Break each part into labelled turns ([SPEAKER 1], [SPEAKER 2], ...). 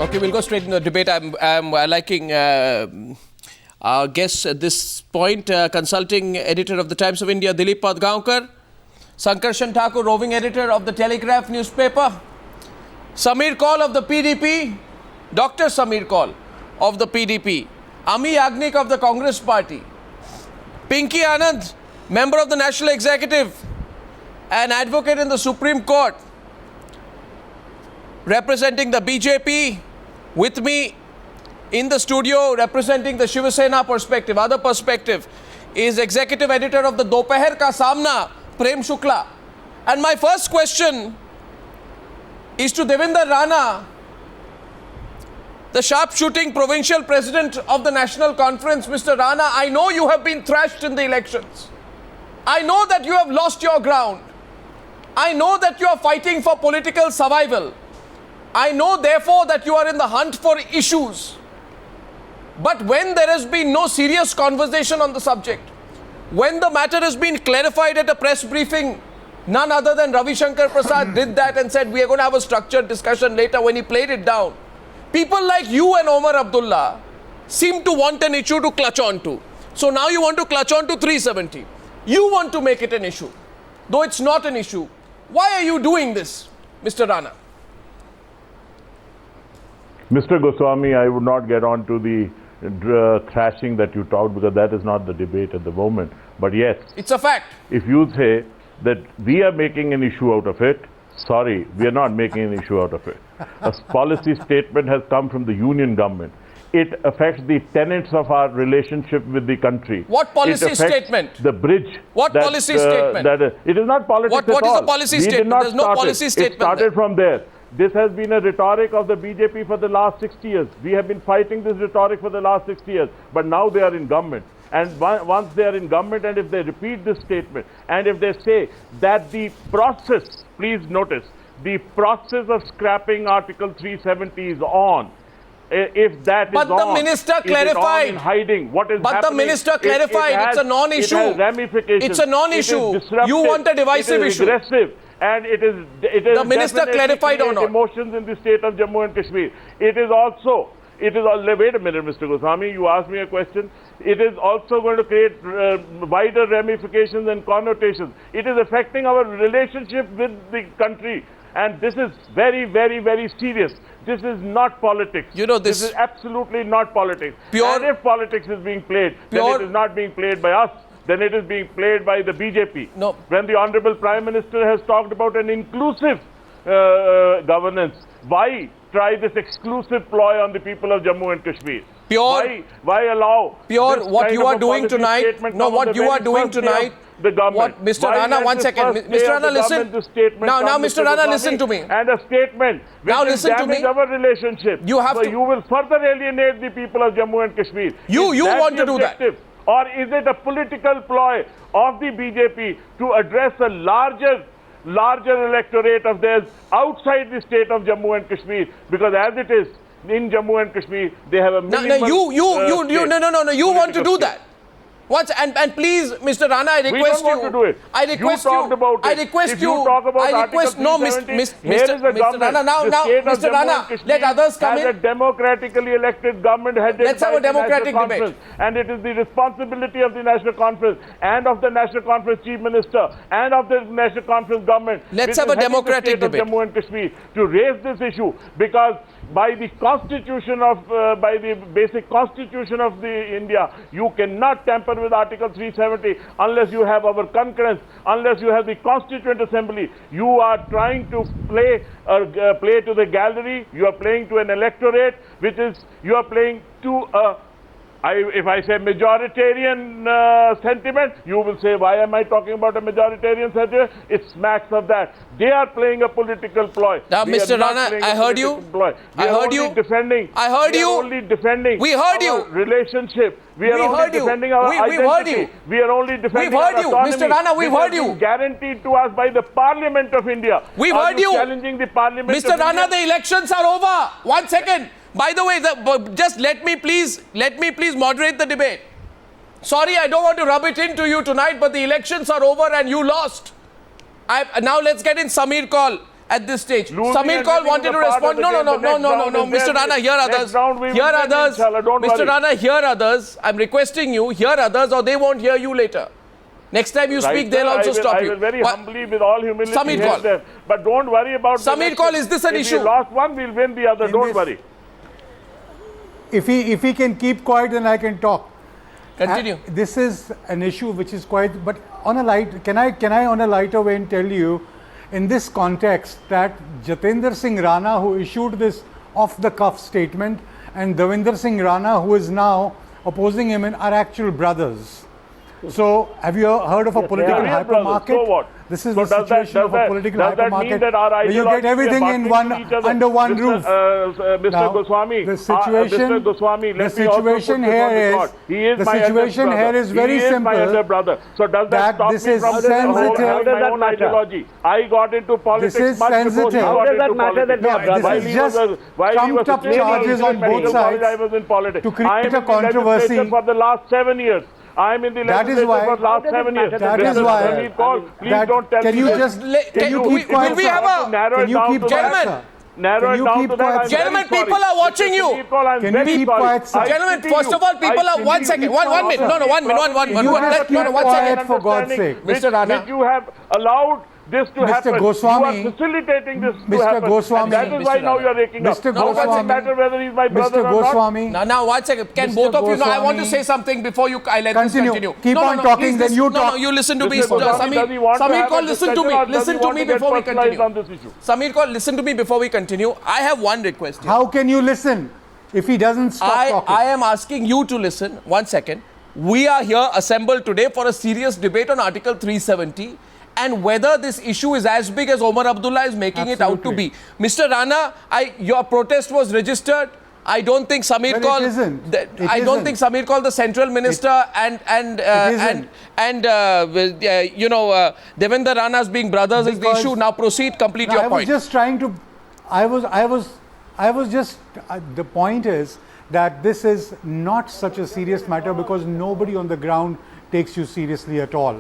[SPEAKER 1] Okay, we'll go straight into the debate. I'm liking our guests at this point. Consulting editor of the Times of India, Dileep Padgaonkar. Sankarshan Thakur, roving editor of the Telegraph newspaper. Samir Kaul of the PDP. Dr. Samir Kaul of the PDP. Amee Yajnik of the Congress Party. Pinky Anand, member of the National Executive, an advocate in the Supreme Court, representing the BJP. With me in the studio, representing the Shiv Sena perspective, other perspective, is executive editor of the Dopahar ka Saamna, Prem Shukla. And my first question is to Devender Rana, the sharpshooting provincial president of the National Conference. Mr. Rana, I know you have been thrashed in the elections. I know that you have lost your ground. I know that you are fighting for political survival. I know, therefore, that you are in the hunt for issues. But when there has been no serious conversation on the subject, when the matter has been clarified at a press briefing, none other than Ravi Shankar Prasad did that and said, we are going to have a structured discussion later. When he played it down, people like you and Omar Abdullah seem to want an issue to clutch on to. So now you want to clutch on to 370. You want to make it an issue, though it's not an issue. Why are you doing this, Mr. Rana?
[SPEAKER 2] Mr. Goswami, I would not get on to the thrashing that you talked, because that is not the debate at the moment. But yes,
[SPEAKER 1] it's a fact.
[SPEAKER 2] If you say that we are making an issue out of it, sorry, we are not making an issue out of it. A policy statement has come from the union government. It affects the tenets of our relationship with the country.
[SPEAKER 1] What policy statement?
[SPEAKER 2] The bridge.
[SPEAKER 1] What policy statement?
[SPEAKER 2] It is not politics at all.
[SPEAKER 1] What is the policy statement? There's no policy statement.
[SPEAKER 2] It started from there. This has been a rhetoric of the BJP for the last 60 years. We have been fighting this rhetoric for the last 60 years. But now they are in government. And once they are in government, and if they repeat this statement, and if they say that the process, please notice, the process of scrapping Article 370 is on. If that
[SPEAKER 1] but
[SPEAKER 2] is on,
[SPEAKER 1] the minister clarified.
[SPEAKER 2] in hiding. What is
[SPEAKER 1] but
[SPEAKER 2] happening?
[SPEAKER 1] The minister clarified. It's a non-issue.
[SPEAKER 2] It has ramifications.
[SPEAKER 1] It's a non-issue. You want a divisive issue.
[SPEAKER 2] It is aggressive. And it is
[SPEAKER 1] the minister clarified or not?
[SPEAKER 2] Emotions in the state of Jammu and Kashmir. Wait a minute, Mr. Goswami, you asked me a question. It is also going to create wider ramifications and connotations. It is affecting our relationship with the country. And this is very, very, very serious. This is not politics. You know, this is absolutely not politics. And if politics is being played, then it is not being played by us. Then it is being played by the BJP. No. When the Honorable Prime Minister has talked about an inclusive governance, why try this exclusive ploy on the people of Jammu and Kashmir? Why allow
[SPEAKER 1] what you are doing tonight? No, what you are doing tonight?
[SPEAKER 2] The government.
[SPEAKER 1] What, Mr. Rana, one second. Mr. Rana, listen. Now, Mr. Rana, listen to me.
[SPEAKER 2] And a statement which will damage our relationship. You will further alienate the people of Jammu and Kashmir.
[SPEAKER 1] You want to do that?
[SPEAKER 2] Or is it a political ploy of the BJP to address a larger electorate of theirs outside the state of Jammu and Kashmir? Because as it is, in Jammu and Kashmir, they have a minimal...
[SPEAKER 1] You want to do that. And please, Mr. Rana, I request you.
[SPEAKER 2] We don't want to do it.
[SPEAKER 1] I request you.
[SPEAKER 2] About
[SPEAKER 1] I request
[SPEAKER 2] if you. talk about
[SPEAKER 1] Mr. Rana, now, Mr. Rana, let others come in.
[SPEAKER 2] As a democratically elected government headed
[SPEAKER 1] Let's have a democratic debate.
[SPEAKER 2] And it is the responsibility of the National Conference and of the National Conference Chief Minister and of the National Conference government.
[SPEAKER 1] Let's have a democratic debate.
[SPEAKER 2] Jammu and Kashmir to raise this issue, because by the constitution of, by the basic constitution of the India, you cannot tamper with Article 370 unless you have our concurrence, unless you have the Constituent Assembly. You are trying to play to the gallery. You are playing to an electorate, you are playing to if I say majoritarian sentiment, you will say, why am I talking about a majoritarian sentiment? It smacks of that. They are playing a political ploy.
[SPEAKER 1] Now, Mr. Rana, I heard you. I heard you.
[SPEAKER 2] I heard you. We are only defending.
[SPEAKER 1] We heard you.
[SPEAKER 2] Relationship. We are only defending our identity.
[SPEAKER 1] We've heard you.
[SPEAKER 2] We are only defending
[SPEAKER 1] our
[SPEAKER 2] autonomy.
[SPEAKER 1] Mr. Rana, we've heard you.
[SPEAKER 2] Guaranteed to us by the Parliament of India.
[SPEAKER 1] We've heard you.
[SPEAKER 2] Challenging the Parliament
[SPEAKER 1] Mr. Rana, the elections are over. 1 second. By the way, just let me please moderate the debate. Sorry, I don't want to rub it into you tonight, but the elections are over and you lost. Now let's get in Samir Kaul. at this stage.
[SPEAKER 2] Losing
[SPEAKER 1] Samir
[SPEAKER 2] and
[SPEAKER 1] Kaul
[SPEAKER 2] winning
[SPEAKER 1] wanted
[SPEAKER 2] is
[SPEAKER 1] to
[SPEAKER 2] a part
[SPEAKER 1] respond.
[SPEAKER 2] of the
[SPEAKER 1] No,
[SPEAKER 2] game. The next round is
[SPEAKER 1] Mr.
[SPEAKER 2] there.
[SPEAKER 1] Rana, here
[SPEAKER 2] Next
[SPEAKER 1] others.
[SPEAKER 2] round we will
[SPEAKER 1] Here
[SPEAKER 2] win,
[SPEAKER 1] others.
[SPEAKER 2] inshallah, don't
[SPEAKER 1] Mr.
[SPEAKER 2] worry.
[SPEAKER 1] Rana, here others. I'm requesting you, hear others or they won't hear you later. Next time you speak, they'll also stop you.
[SPEAKER 2] I will very humbly, with all humility,
[SPEAKER 1] Samir
[SPEAKER 2] hear
[SPEAKER 1] Kaul.
[SPEAKER 2] them. But don't worry about the
[SPEAKER 1] Samir
[SPEAKER 2] next
[SPEAKER 1] Kaul,
[SPEAKER 2] one.
[SPEAKER 1] is this an issue?
[SPEAKER 2] If we lost one, we'll win the other. Don't worry.
[SPEAKER 3] If he can keep quiet, then I can talk.
[SPEAKER 1] Continue.
[SPEAKER 3] This is an issue which is quite, but on a light, can I on a lighter vein tell you, in this context, that Jatendra Singh Rana, who issued this off-the-cuff statement, and Devender Singh Rana, who is now opposing him, are actual brothers. So, have you heard of a political
[SPEAKER 2] they are
[SPEAKER 3] hypermarket?
[SPEAKER 2] brothers. So what?
[SPEAKER 3] This is
[SPEAKER 2] So
[SPEAKER 3] the situation of a political
[SPEAKER 2] does that mean
[SPEAKER 3] hypermarket
[SPEAKER 2] that our
[SPEAKER 3] where you
[SPEAKER 2] ideology
[SPEAKER 3] get everything
[SPEAKER 2] is
[SPEAKER 3] in
[SPEAKER 2] bumping each other?
[SPEAKER 3] under one roof.
[SPEAKER 2] Mr.
[SPEAKER 3] Now,
[SPEAKER 2] Goswami,
[SPEAKER 3] the situation,
[SPEAKER 2] Mr. Goswami, let me also put this on record. He is
[SPEAKER 3] the
[SPEAKER 2] my
[SPEAKER 3] situation
[SPEAKER 2] elder
[SPEAKER 3] here
[SPEAKER 2] brother.
[SPEAKER 3] is very
[SPEAKER 2] He is
[SPEAKER 3] simple.
[SPEAKER 2] my elder brother. So does that stop
[SPEAKER 3] this
[SPEAKER 2] me
[SPEAKER 3] is
[SPEAKER 2] from
[SPEAKER 3] sensitive.
[SPEAKER 2] my own ideology? I got into politics
[SPEAKER 3] This is
[SPEAKER 2] much before he
[SPEAKER 3] sensitive.
[SPEAKER 2] got
[SPEAKER 3] How
[SPEAKER 4] does
[SPEAKER 2] into
[SPEAKER 4] that matter
[SPEAKER 2] politics.
[SPEAKER 4] that we are
[SPEAKER 3] brothers? This is just trumped up charges on both sides
[SPEAKER 2] I was in politics.
[SPEAKER 3] to create
[SPEAKER 2] I am
[SPEAKER 3] a
[SPEAKER 2] in the
[SPEAKER 3] controversy.
[SPEAKER 2] legislature for the last 7 years. I am in the
[SPEAKER 3] That is
[SPEAKER 2] legislature
[SPEAKER 3] why-
[SPEAKER 2] for the last 7 years.
[SPEAKER 3] That is why-
[SPEAKER 2] Please don't tell
[SPEAKER 3] Can
[SPEAKER 2] me
[SPEAKER 3] you
[SPEAKER 2] this.
[SPEAKER 3] just
[SPEAKER 1] Can
[SPEAKER 3] you
[SPEAKER 1] we-
[SPEAKER 3] keep quiet?
[SPEAKER 1] will we
[SPEAKER 3] sir?
[SPEAKER 1] have a-
[SPEAKER 2] narrow
[SPEAKER 3] Can
[SPEAKER 2] it
[SPEAKER 3] you
[SPEAKER 2] down
[SPEAKER 3] keep
[SPEAKER 2] to
[SPEAKER 3] quiet,
[SPEAKER 1] Gentlemen,
[SPEAKER 3] sir?
[SPEAKER 2] Narrow
[SPEAKER 3] Can
[SPEAKER 2] it
[SPEAKER 3] you
[SPEAKER 2] down
[SPEAKER 3] keep
[SPEAKER 2] to that.
[SPEAKER 3] quiet,
[SPEAKER 2] I'm
[SPEAKER 3] sir?
[SPEAKER 1] Gentlemen,
[SPEAKER 2] very sorry.
[SPEAKER 1] people are watching you.
[SPEAKER 2] Can
[SPEAKER 3] Can you keep quiet, sir?
[SPEAKER 1] Gentlemen, first of all, people are 1 second. One minute. No, 1 minute. One
[SPEAKER 3] You
[SPEAKER 1] minute.
[SPEAKER 3] just keep
[SPEAKER 1] 1
[SPEAKER 3] quiet
[SPEAKER 1] second.
[SPEAKER 3] for God's sake.
[SPEAKER 1] Mr. Rana.
[SPEAKER 2] You have allowed this to
[SPEAKER 3] Mr.
[SPEAKER 2] happen.
[SPEAKER 3] Goswami,
[SPEAKER 2] you are facilitating this to
[SPEAKER 3] Mr.
[SPEAKER 2] happen.
[SPEAKER 3] Goswami.
[SPEAKER 2] And that is why
[SPEAKER 1] Mr.
[SPEAKER 2] now
[SPEAKER 1] Rana.
[SPEAKER 2] you are raking up.
[SPEAKER 3] Mr.
[SPEAKER 2] Now does it
[SPEAKER 3] Goswami.
[SPEAKER 2] matter whether he's my brother
[SPEAKER 3] Mr.
[SPEAKER 2] or not?
[SPEAKER 3] Goswami,
[SPEAKER 1] Now, 1 second. Can
[SPEAKER 3] Mr.
[SPEAKER 1] both of you know? I want to
[SPEAKER 3] Goswami.
[SPEAKER 1] say something before I let this
[SPEAKER 3] Continue.
[SPEAKER 1] continue.
[SPEAKER 3] Keep on talking,
[SPEAKER 1] please
[SPEAKER 3] then you
[SPEAKER 1] No,
[SPEAKER 3] talk.
[SPEAKER 1] you listen to me.
[SPEAKER 2] Mr. Goswami, does he want to
[SPEAKER 1] Samir
[SPEAKER 2] have
[SPEAKER 1] Kaul,
[SPEAKER 2] a
[SPEAKER 1] listen to
[SPEAKER 2] discussion
[SPEAKER 1] me.
[SPEAKER 2] or does he
[SPEAKER 1] Listen to
[SPEAKER 2] want
[SPEAKER 1] me
[SPEAKER 2] to get
[SPEAKER 1] before we
[SPEAKER 2] personalized
[SPEAKER 1] continue.
[SPEAKER 2] on this issue?
[SPEAKER 1] Samir Kaul, listen to me before we continue. I have one request here.
[SPEAKER 3] how can you listen if he doesn't stop talking?
[SPEAKER 1] I am asking you to listen. 1 second. We are here assembled today for a serious debate on Article 370 and whether this issue is as big as Omar Abdullah is making it out to be. Mr. Rana, your protest was registered. I don't think Samir
[SPEAKER 3] Well,
[SPEAKER 1] Kaul.
[SPEAKER 3] it isn't.
[SPEAKER 1] I don't think Samir Kaul, the central minister, Devender Rana's being brothers is the
[SPEAKER 3] Because-
[SPEAKER 1] issue. Now proceed. Complete your
[SPEAKER 3] I was
[SPEAKER 1] point.
[SPEAKER 3] just trying to. I was just. The point is that this is not such a serious matter because nobody on the ground takes you seriously at all.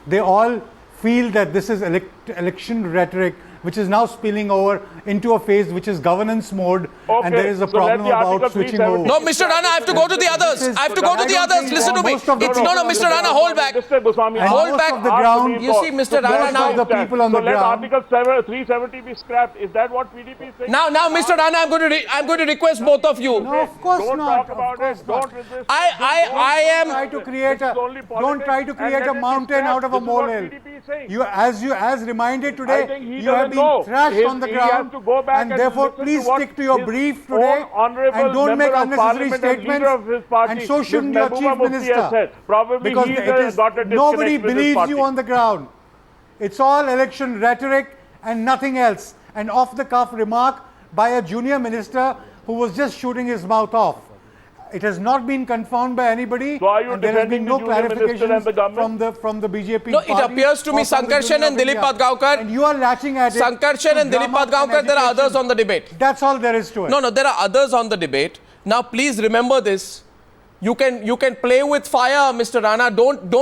[SPEAKER 3] They all feel that this is election rhetoric, which is now spilling over into a phase which is governance mode,
[SPEAKER 2] Okay,
[SPEAKER 3] and there is a
[SPEAKER 2] so let
[SPEAKER 3] problem
[SPEAKER 2] the Article
[SPEAKER 3] about switching
[SPEAKER 2] 370
[SPEAKER 3] over.
[SPEAKER 1] No, Mr. Rana, I have to go to the others.
[SPEAKER 3] This is-
[SPEAKER 1] I have to go to
[SPEAKER 3] I
[SPEAKER 1] the
[SPEAKER 3] don't
[SPEAKER 1] others.
[SPEAKER 3] think
[SPEAKER 1] Listen to me.
[SPEAKER 3] most of the
[SPEAKER 1] It's,
[SPEAKER 3] people-
[SPEAKER 1] no, Mr. Rana, hold back.
[SPEAKER 2] Mr. Goswami,
[SPEAKER 3] And
[SPEAKER 1] Hold
[SPEAKER 3] most
[SPEAKER 1] back.
[SPEAKER 3] of the ground,
[SPEAKER 1] You see, Mr. Rana, now-
[SPEAKER 3] the people on the
[SPEAKER 2] so let
[SPEAKER 3] ground.
[SPEAKER 2] Article 370 be scrapped. Is that what PDP is saying?
[SPEAKER 1] Now, Mr. Rana, I'm going to request both of you.
[SPEAKER 3] No, of course
[SPEAKER 2] Don't
[SPEAKER 3] not.
[SPEAKER 2] talk about
[SPEAKER 3] of course
[SPEAKER 2] it.
[SPEAKER 3] not.
[SPEAKER 2] Don't resist.
[SPEAKER 1] I am.
[SPEAKER 3] Try to create
[SPEAKER 2] This
[SPEAKER 3] a
[SPEAKER 2] is only
[SPEAKER 3] don't try to
[SPEAKER 2] politics,
[SPEAKER 3] create
[SPEAKER 2] and
[SPEAKER 3] a
[SPEAKER 2] let it be
[SPEAKER 3] mountain
[SPEAKER 2] scrapped.
[SPEAKER 3] out of a
[SPEAKER 2] This is what
[SPEAKER 3] molehill.
[SPEAKER 2] PDP is saying.
[SPEAKER 3] As reminded
[SPEAKER 2] I
[SPEAKER 3] today,
[SPEAKER 2] think he
[SPEAKER 3] you have
[SPEAKER 2] doesn't
[SPEAKER 3] been
[SPEAKER 2] know.
[SPEAKER 3] thrashed on the
[SPEAKER 2] He
[SPEAKER 3] ground,
[SPEAKER 2] has to go back
[SPEAKER 3] and
[SPEAKER 2] and
[SPEAKER 3] therefore
[SPEAKER 2] listen to
[SPEAKER 3] please
[SPEAKER 2] what
[SPEAKER 3] stick to your
[SPEAKER 2] his
[SPEAKER 3] brief
[SPEAKER 2] own
[SPEAKER 3] today,
[SPEAKER 2] honourable
[SPEAKER 3] and don't make
[SPEAKER 2] member of
[SPEAKER 3] unnecessary
[SPEAKER 2] parliament and leader of his
[SPEAKER 3] statements,
[SPEAKER 2] party,
[SPEAKER 3] and so
[SPEAKER 2] Ms.
[SPEAKER 3] shouldn't your
[SPEAKER 2] Mehbooba
[SPEAKER 3] chief
[SPEAKER 2] Mufti has
[SPEAKER 3] minister,
[SPEAKER 2] said. Probably
[SPEAKER 3] because
[SPEAKER 2] he's
[SPEAKER 3] it is,
[SPEAKER 2] got a disconnect
[SPEAKER 3] nobody
[SPEAKER 2] with his
[SPEAKER 3] believes
[SPEAKER 2] party.
[SPEAKER 3] you on the ground. It's all election rhetoric and nothing else. An off-the-cuff remark by a junior minister who was just shooting his mouth off. It has not been confirmed by anybody,
[SPEAKER 2] So are you
[SPEAKER 3] and there has been
[SPEAKER 2] defending
[SPEAKER 3] no
[SPEAKER 2] the junior minister and the
[SPEAKER 3] clarifications
[SPEAKER 2] government?
[SPEAKER 3] from the BJP
[SPEAKER 1] No, it
[SPEAKER 3] party
[SPEAKER 1] appears to me
[SPEAKER 3] or from the
[SPEAKER 1] Sankarshan
[SPEAKER 3] Union
[SPEAKER 1] and
[SPEAKER 3] of
[SPEAKER 1] Dileep
[SPEAKER 3] India.
[SPEAKER 1] Padgaonkar-
[SPEAKER 3] And you are latching at it.
[SPEAKER 1] Sankarshan
[SPEAKER 3] to
[SPEAKER 1] and Dileep
[SPEAKER 3] drum up an
[SPEAKER 1] Padgaonkar, there are others
[SPEAKER 3] agitation.
[SPEAKER 1] on the debate.
[SPEAKER 3] That's all there is to it.
[SPEAKER 1] No, there are others on the debate. Now, please remember this. You can play with fire, Mr. Rana. Don't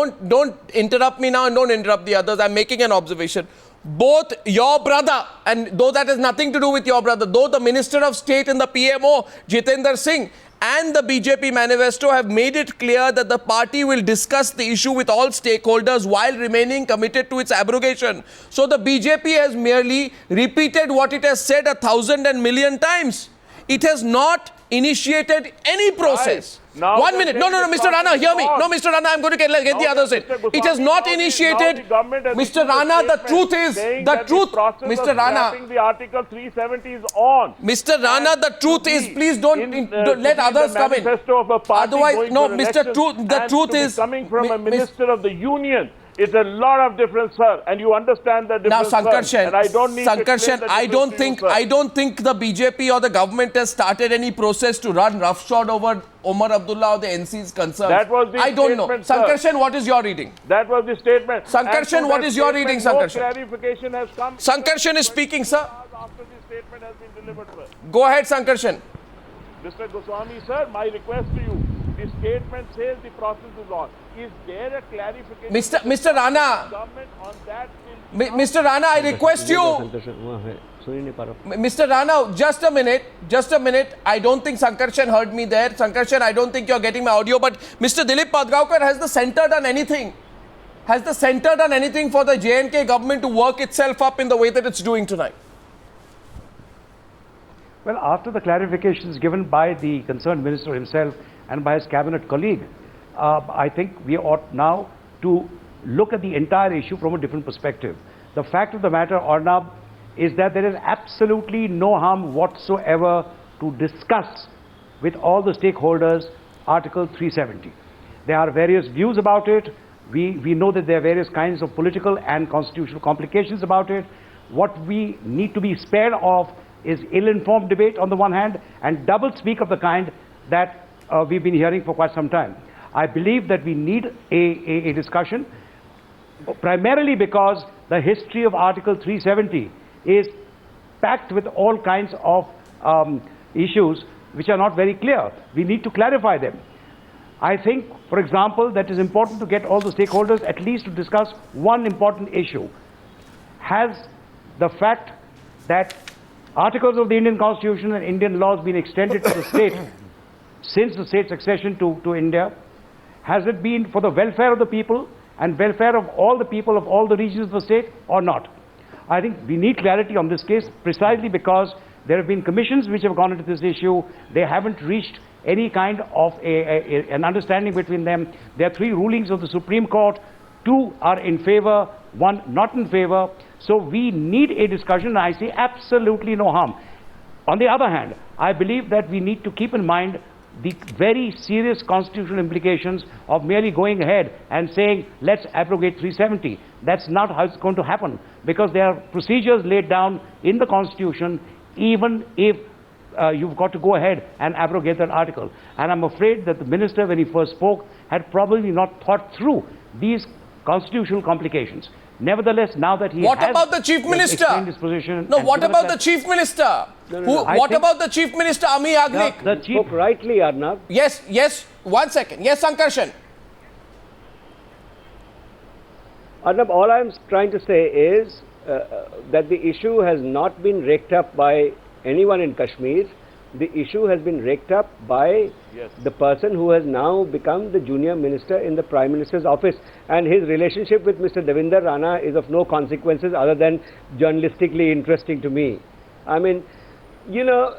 [SPEAKER 1] interrupt me now and don't interrupt the others. I'm making an observation. Both your brother, and though that has nothing to do with your brother, though the Minister of State in the PMO, Jitendra Singh, and the BJP manifesto have made it clear that the party will discuss the issue with all stakeholders while remaining committed to its abrogation. So the BJP has merely repeated what it has said 1,000 and million times. It has not initiated any process.
[SPEAKER 2] Now
[SPEAKER 1] 1 minute. No, Mr. Rana, hear me. No, Mr. Rana, I'm going to get the
[SPEAKER 2] Now
[SPEAKER 1] others in.
[SPEAKER 2] Mr. Goswami,
[SPEAKER 1] It has not
[SPEAKER 2] now the
[SPEAKER 1] initiated.
[SPEAKER 2] government has
[SPEAKER 1] Mr.
[SPEAKER 2] issued a
[SPEAKER 1] Rana, the
[SPEAKER 2] statement
[SPEAKER 1] truth is,
[SPEAKER 2] saying
[SPEAKER 1] the
[SPEAKER 2] that
[SPEAKER 1] truth,
[SPEAKER 2] process of
[SPEAKER 1] Mr. Rana,
[SPEAKER 2] scrapping the Article 370 is on.
[SPEAKER 1] Mr. Rana, the truth is, please don't let others come in.
[SPEAKER 2] Manifesto of a party
[SPEAKER 1] Otherwise,
[SPEAKER 2] going
[SPEAKER 1] no,
[SPEAKER 2] for
[SPEAKER 1] Mr.
[SPEAKER 2] elections
[SPEAKER 1] Truth, the
[SPEAKER 2] and
[SPEAKER 1] truth
[SPEAKER 2] to be
[SPEAKER 1] is,
[SPEAKER 2] coming from a
[SPEAKER 1] Miss-
[SPEAKER 2] minister of the union. It's a lot of difference, sir, and you understand the
[SPEAKER 1] Now,
[SPEAKER 2] difference. sir.
[SPEAKER 1] Sankarshan,
[SPEAKER 2] And I don't need to explain
[SPEAKER 1] Sankarshan,
[SPEAKER 2] the
[SPEAKER 1] I
[SPEAKER 2] difference to you, sir.
[SPEAKER 1] don't think the BJP or the government has started any process to run roughshod over Omar Abdullah or the NC's concerns.
[SPEAKER 2] That was the
[SPEAKER 1] I don't know.
[SPEAKER 2] statement, sir.
[SPEAKER 1] Sankarshan, what is your reading?
[SPEAKER 2] That was the statement.
[SPEAKER 1] Sankarshan,
[SPEAKER 2] And to
[SPEAKER 1] what
[SPEAKER 2] that
[SPEAKER 1] is your
[SPEAKER 2] statement,
[SPEAKER 1] reading,
[SPEAKER 2] no
[SPEAKER 1] Sankarshan?
[SPEAKER 2] clarification has come.
[SPEAKER 1] Sankarshan is speaking, sir.
[SPEAKER 2] After the statement has been delivered, sir.
[SPEAKER 1] Go ahead, Sankarshan.
[SPEAKER 2] Mr. Goswami, sir, my request to you, The statement says the process is on. Is there a clarification?
[SPEAKER 1] Mr. Rana,
[SPEAKER 2] Government on that?
[SPEAKER 1] Mr. Rana, I request you. Mr. Rana, just a minute. I don't think Sankarshan heard me there. Sankarshan, I don't think you're getting my audio. But Mr. Dileep Padgaonkar, has the centre done anything? Has the centre done anything for the J&K government to work itself up in the way that it's doing tonight?
[SPEAKER 4] Well, after the clarifications given by the concerned minister himself and by his cabinet colleague, I think we ought now to look at the entire issue from a different perspective. The fact of the matter, Arnab, is that there is absolutely no harm whatsoever to discuss with all the stakeholders Article 370. There are various views about it. We know that there are various kinds of political and constitutional complications about it. What we need to be spared of is ill-informed debate on the one hand and double-speak of the kind that we've been hearing for quite some time. I believe that we need a discussion, primarily because the history of Article 370 is packed with all kinds of issues which are not very clear. We need to clarify them. I think, for example, that it is important to get all the stakeholders at least to discuss one important issue. Has the fact that articles of the Indian Constitution and Indian laws been extended to the state since the state's accession to India? Has it been for the welfare of the people and welfare of all the people of all the regions of the state or not? I think we need clarity on this case precisely because there have been commissions which have gone into this issue. They haven't reached any kind of an understanding between them. There are 3 rulings of the Supreme Court. 2 are in favor, 1 not in favor. So we need a discussion. I see absolutely no harm. On the other hand, I believe that we need to keep in mind the very serious constitutional implications of merely going ahead and saying, let's abrogate 370. That's not how it's going to happen, because there are procedures laid down in the Constitution, even if you've got to go ahead and abrogate that article. And I'm afraid that the minister, when he first spoke, had probably not thought through these constitutional complications. Nevertheless, now that he
[SPEAKER 1] what
[SPEAKER 4] has
[SPEAKER 1] about the chief minister?
[SPEAKER 4] His position,
[SPEAKER 1] no, what about the chief minister? What about the chief minister, Amee, Yajnik?
[SPEAKER 4] The chief,
[SPEAKER 5] spoke rightly, Arnab.
[SPEAKER 1] Yes, 1 second. Yes, Sankarshan.
[SPEAKER 5] Arnab, all I'm trying to say is that the issue has not been raked up by anyone in Kashmir. The issue has been raked up by the person who has now become the junior minister in the Prime Minister's office. And his relationship with Mr. Devender Rana is of no consequences other than journalistically interesting to me. I mean, you know,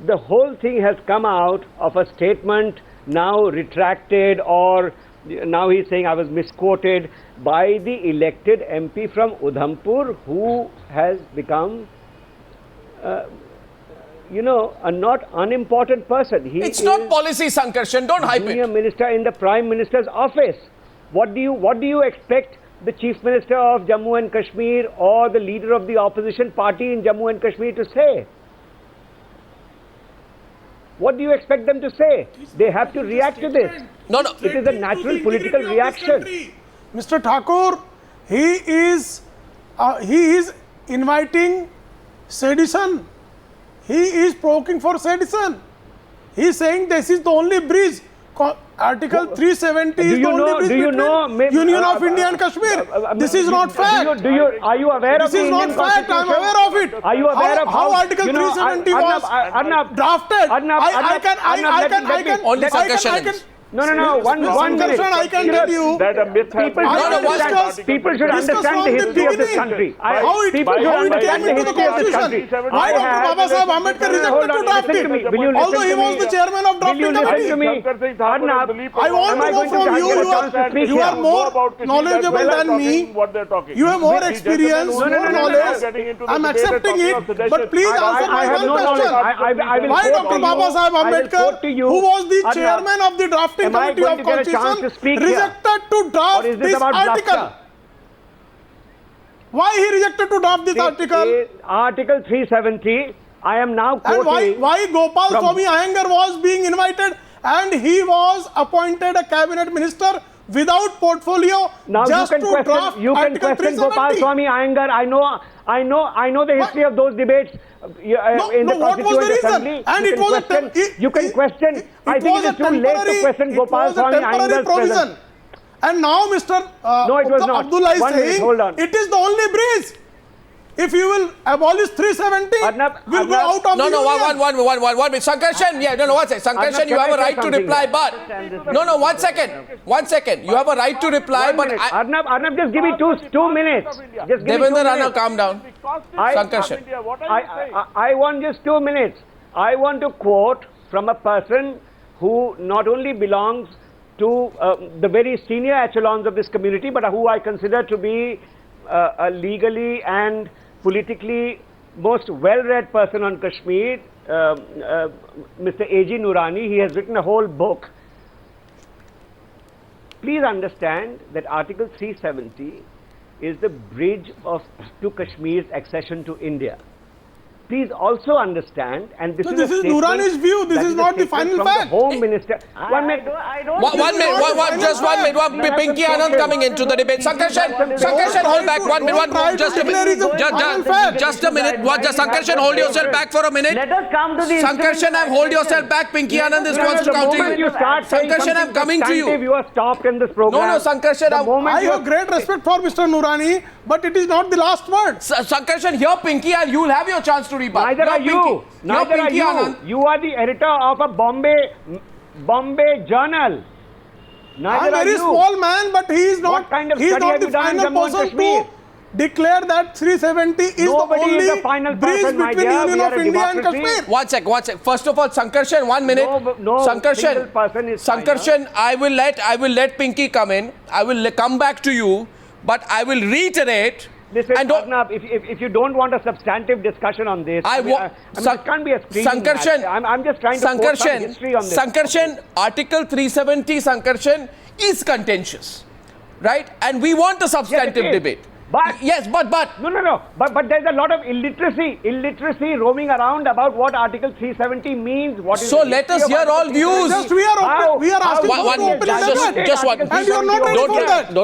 [SPEAKER 5] the whole thing has come out of a statement now retracted, or now he's saying I was misquoted, by the elected MP from Udhampur, who has become you know, a not unimportant person.
[SPEAKER 1] It's not policy, Sankarshan. Don't hype it.
[SPEAKER 5] Junior minister in the Prime Minister's office. What do you expect the Chief Minister of Jammu and Kashmir or the leader of the opposition party in Jammu and Kashmir to say? What do you expect them to say? They have to react to this.
[SPEAKER 1] No.
[SPEAKER 5] It is a natural political reaction.
[SPEAKER 6] Mr. Thakur, he is inviting sedition. He is provoking for sedition. He is saying this is the only bridge. Article 370 is the only bridge between Union of India and Kashmir. This is not fact.
[SPEAKER 5] Are you aware of
[SPEAKER 6] this is not fact. I am aware of it.
[SPEAKER 5] Are you aware of
[SPEAKER 6] how Article 370 was drafted? I can.
[SPEAKER 1] Only Sankarshan.
[SPEAKER 5] No. One minute.
[SPEAKER 6] I can tell you
[SPEAKER 2] that a myth has
[SPEAKER 5] people should understand the history of this country.
[SPEAKER 6] How it came into the Constitution. Why Dr. Baba Saheb Ambedkar rejected to draft it, although he was the chairman of drafting committee. I want to know from you. You are more knowledgeable than me. You have more experience, more knowledge. I'm accepting it, but please answer my one question. Why Dr. Baba Saheb Ambedkar, who was the chairman of the drafting committee of Constitution, rejected to draft this article? Why he rejected to draft this article?
[SPEAKER 5] Article 370, I am now quoting.
[SPEAKER 6] And why Gopal Swami Iyengar was being invited and he was appointed a cabinet minister without portfolio,
[SPEAKER 5] now
[SPEAKER 6] just
[SPEAKER 5] you can
[SPEAKER 6] to
[SPEAKER 5] question,
[SPEAKER 6] draft
[SPEAKER 5] you can
[SPEAKER 6] Article
[SPEAKER 5] question
[SPEAKER 6] 370.
[SPEAKER 5] Gopal Swami Iyengar. I know the history of those debates. In the
[SPEAKER 6] what was the
[SPEAKER 5] Constituent
[SPEAKER 6] reason?
[SPEAKER 5] Assembly,
[SPEAKER 6] And it was
[SPEAKER 5] you can question. I think it is too late to question Gopal Swami Iyengar's presence.
[SPEAKER 6] And now Mr.
[SPEAKER 5] No, it was not.
[SPEAKER 6] Abdullah is
[SPEAKER 5] One minute,
[SPEAKER 6] saying
[SPEAKER 5] hold on.
[SPEAKER 6] it is the only breeze. If you will abolish 370, we'll go out of the union.
[SPEAKER 1] One minute. Sankarshan, one second. Sankarshan, you have a right to reply, but... No, 1 second. 1 second. You have a right to reply, but...
[SPEAKER 5] Arnab, just give me two minutes. Just give me 2
[SPEAKER 1] Devender,
[SPEAKER 5] minutes.
[SPEAKER 1] Rana, calm down. Sankarshan.
[SPEAKER 5] I want just 2 minutes. I want to quote from a person who not only belongs to the very senior echelons of this community, but who I consider to be a legally and politically most well-read person on Kashmir, Mr. A.G. Noorani. He has written a whole book. Please understand that Article 370 is the bridge to Kashmir's accession to India. Please also understand, and this
[SPEAKER 6] is Noorani's view. This is not the final fact.
[SPEAKER 5] The Home Minister.
[SPEAKER 1] One minute. Just 1 minute. Pinky Anand coming into the debate. Sankarshan, hold back 1 minute. Just a minute. Just a minute. Sankarshan, hold yourself back for a minute.
[SPEAKER 7] Let us come to the
[SPEAKER 1] Sankarshan, hold yourself back. Pinky Anand is wants to counter you. Sankarshan, I'm coming to you.
[SPEAKER 5] You are stopped in this program.
[SPEAKER 1] No, Sankarshan.
[SPEAKER 6] I have great respect for Mr. Noorani, but it is not the last word.
[SPEAKER 1] Sankarshan, here, Pinky, and you'll have your chance to rebut.
[SPEAKER 5] Neither are you. Neither are you.
[SPEAKER 1] Anand.
[SPEAKER 5] You are the editor of a Bombay journal. Neither
[SPEAKER 6] I'm a very small man, but he is not.
[SPEAKER 5] What kind of
[SPEAKER 6] he is
[SPEAKER 5] study
[SPEAKER 6] not
[SPEAKER 5] have
[SPEAKER 6] the
[SPEAKER 5] you done in
[SPEAKER 6] final
[SPEAKER 5] Jammu and
[SPEAKER 6] person
[SPEAKER 5] Kashmir?
[SPEAKER 6] to declare that 370 is
[SPEAKER 5] Nobody
[SPEAKER 6] the only
[SPEAKER 5] is the final
[SPEAKER 6] breeze
[SPEAKER 5] person, my
[SPEAKER 6] between
[SPEAKER 5] dear.
[SPEAKER 6] Union
[SPEAKER 5] We
[SPEAKER 6] of
[SPEAKER 5] are a
[SPEAKER 6] India and
[SPEAKER 5] democracy.
[SPEAKER 6] Kashmir.
[SPEAKER 1] One sec. First of all, Sankarshan, 1 minute.
[SPEAKER 5] No single person is
[SPEAKER 1] Sankarshan, I will let Pinky come in. I will come back to you, but I will reiterate.
[SPEAKER 5] Listen, Arnab, if you don't want a substantive discussion on this, it can't be a screening match. I'm just trying to quote some history on this.
[SPEAKER 1] Sankarshan, Article 370, Sankarshan, is contentious, right? And we want a substantive debate.
[SPEAKER 5] But
[SPEAKER 1] No.
[SPEAKER 5] But there's a lot of illiteracy roaming around about what Article 370 means. What is
[SPEAKER 1] so let us hear all views.
[SPEAKER 6] Just we are asking for open debate.
[SPEAKER 1] Just one.
[SPEAKER 6] And you are not ready for that.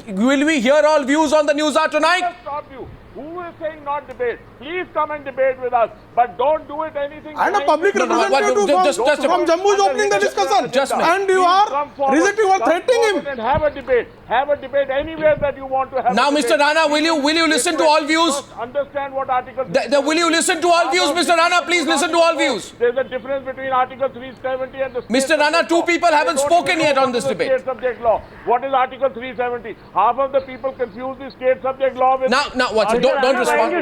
[SPEAKER 1] Will we hear all views on the Newshour tonight?
[SPEAKER 2] Stop you. Who is saying not debate? Please come and debate with us, but don't do it anything.
[SPEAKER 6] And a public representative from Jammu is opening the discussion. And you are rejecting or threatening him.
[SPEAKER 2] And have a debate. Have a debate anywhere that you want to have.
[SPEAKER 1] Now, Mr. Rana, will you listen to all views?
[SPEAKER 2] Understand what Article.
[SPEAKER 1] Will you listen to all views, Mr. Rana? Please listen to all views.
[SPEAKER 2] There's a difference between Article 370 and the.
[SPEAKER 1] Mr. Rana, two people haven't spoken yet on this debate.
[SPEAKER 2] State subject law. What is Article 370? Half of the people confuse the state subject law with.
[SPEAKER 1] Now, what's it? Don't respond.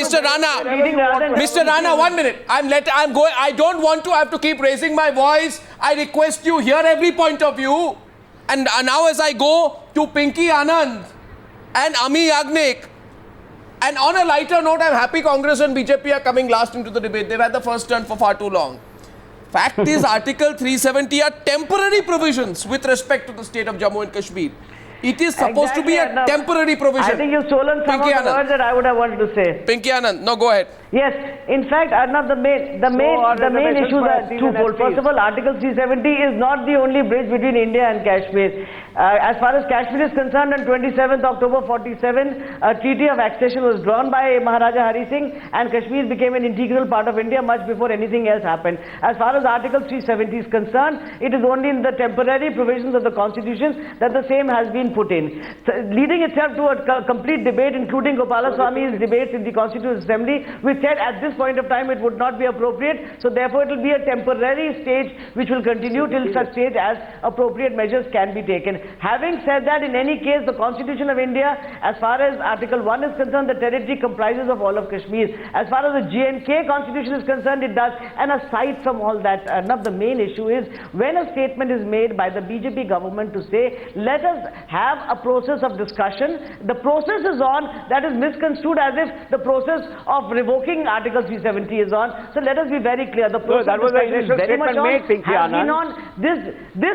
[SPEAKER 1] Mr. Rana, 1 minute. I'm going. I don't want to have to keep raising my voice. I request you hear every point of view. And now as I go to Pinky Anand and Amee Yajnik, and on a lighter note, I'm happy Congress and BJP are coming last into the debate. They've had the first turn for far too long. Fact is, Article 370 are temporary provisions with respect to the state of Jammu and Kashmir. It is supposed to be a temporary provision.
[SPEAKER 7] I think you've stolen some of the words that I would have wanted to say.
[SPEAKER 1] Pinky Anand, no, go ahead.
[SPEAKER 7] Yes, in fact, Arnab, the main issues are twofold. First of all, Article 370 is not the only bridge between India and Kashmir. As far as Kashmir is concerned, on 27th October 47, a treaty of accession was drawn by Maharaja Hari Singh, and Kashmir became an integral part of India much before anything else happened. As far as Article 370 is concerned, it is only in the temporary provisions of the Constitution that the same has been put in, leading itself to a complete debate, including Gopalaswamy's debates in the Constituent Assembly, which said at this point of time it would not be appropriate, so therefore it will be a temporary stage which will continue till such stage as appropriate measures can be taken. Having said that, in any case, the Constitution of India, as far as Article 1 is concerned, the territory comprises of all of Kashmir. As far as the J&K Constitution is concerned, it does. And aside from all that, the main issue is when a statement is made by the BJP government to say, let us have have a process of discussion. The process is on, that is misconstrued as if the process of revoking Article 370 is on. So let us be very clear. The process
[SPEAKER 5] that was the initial
[SPEAKER 7] very much
[SPEAKER 5] statement made,
[SPEAKER 7] has been on. This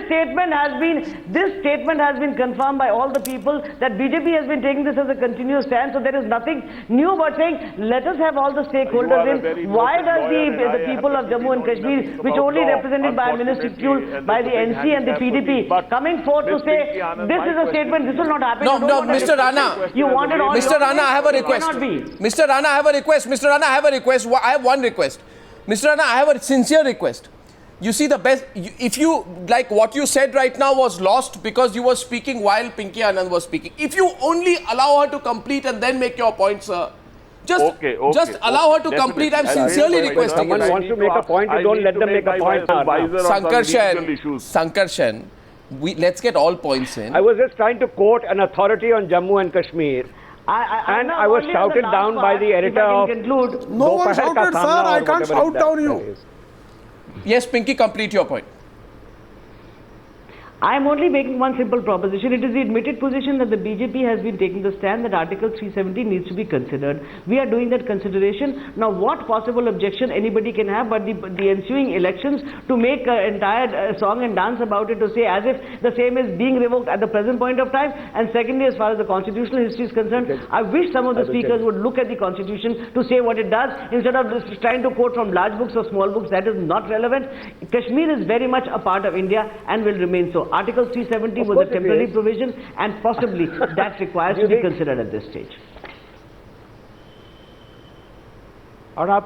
[SPEAKER 7] statement has been confirmed by all the people that BJP has been taking this as a continuous stand. So there is nothing new but saying, let us have all the stakeholders in. Why does the people of Jammu and Kashmir, which only represented by a minuscule, by the NC and the PDP, coming forth to say, this is a statement, this will not happen.
[SPEAKER 1] No, Mr. Rana.
[SPEAKER 7] You wanted all
[SPEAKER 1] Mr. Rana, I have a request.
[SPEAKER 7] Mr.
[SPEAKER 1] Rana, I have a request. Mr. Rana, I have a request. I have one request. Mr. Rana, I have a sincere request. You see, the best, if you, like what you said right now was lost because you were speaking while Pinky Anand was speaking. If you only allow her to complete and then make your point, sir. Just allow her to complete. I'm sincerely requesting.
[SPEAKER 5] Someone wants to make a point, you don't let them make a point.
[SPEAKER 1] Sankarshan, let's get all points in.
[SPEAKER 5] I was just trying to quote an authority on Jammu and Kashmir. And I was shouted down by the editor of
[SPEAKER 6] No one shouted, sir. I can't shout down you.
[SPEAKER 1] Yes, Pinky, complete your point.
[SPEAKER 7] I am only making one simple proposition. It is the admitted position that the BJP has been taking the stand that Article 370 needs to be considered. We are doing that consideration. Now, what possible objection anybody can have but the ensuing elections to make an entire song and dance about it, to say as if the same is being revoked at the present point of time. And secondly, as far as the constitutional history is concerned, I wish some of the speakers would look at the constitution to say what it does instead of just trying to quote from large books or small books. That is not relevant. Kashmir is very much a part of India and will remain so. Article 370 was a temporary provision, and possibly that requires to be considered at this stage.
[SPEAKER 4] Arnab.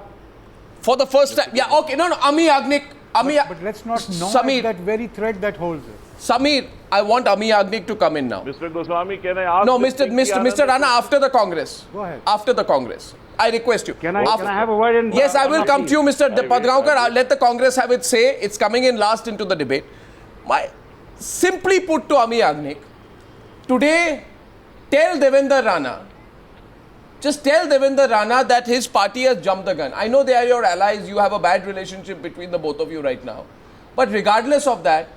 [SPEAKER 1] For the first time, yeah, okay, no, Amee Yajnik.
[SPEAKER 3] But let's not know that very thread that holds it.
[SPEAKER 1] Samir, I want Amee Yajnik to come in now.
[SPEAKER 2] Mr. Goswami, can I ask?
[SPEAKER 1] No, Mr. Rana, after the Congress.
[SPEAKER 3] Go ahead.
[SPEAKER 1] After the Congress. I request you.
[SPEAKER 4] Can I have a word in?
[SPEAKER 1] Yes, I will come to you, Mr. Padgaonkar. Let the Congress have its say. It's coming in last into the debate. Simply put to Amee Yajnik, today, tell Devender Rana, just tell Devender Rana that his party has jumped the gun. I know they are your allies, you have a bad relationship between the both of you right now. But regardless of that,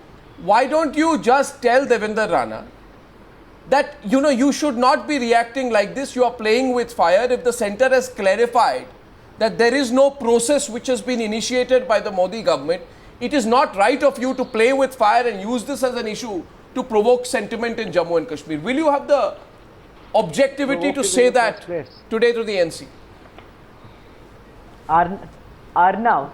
[SPEAKER 1] why don't you just tell Devender Rana that, you should not be reacting like this, you are playing with fire. If the centre has clarified that there is no process which has been initiated by the Modi government, it is not right of you to play with fire and use this as an issue to provoke sentiment in Jammu and Kashmir. Will you have the objectivity to say that today to the NC?
[SPEAKER 7] Arnab,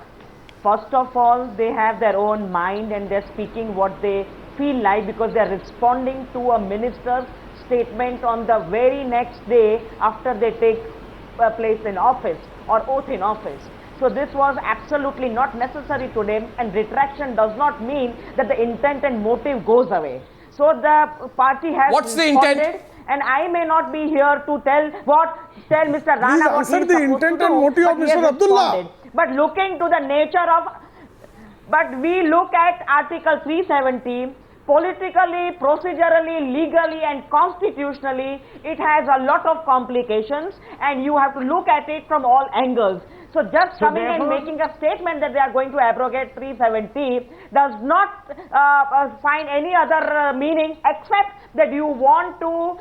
[SPEAKER 7] first of all, they have their own mind and they're speaking what they feel like because they're responding to a minister's statement on the very next day after they take place in office or oath in office. So this was absolutely not necessary to them, and retraction does not mean that the intent and motive goes away. So the party has
[SPEAKER 1] What's the intent?
[SPEAKER 7] And I may not be here to tell Mr. Rana what
[SPEAKER 6] he is supposed to do. Please answer the intent and motive of Mr. Abdullah.
[SPEAKER 7] But looking to the nature of, but we look at Article 370, politically, procedurally, legally and constitutionally, it has a lot of complications and you have to look at it from all angles. So just coming and making a statement that they are going to abrogate 370 does not find any other meaning except that you want to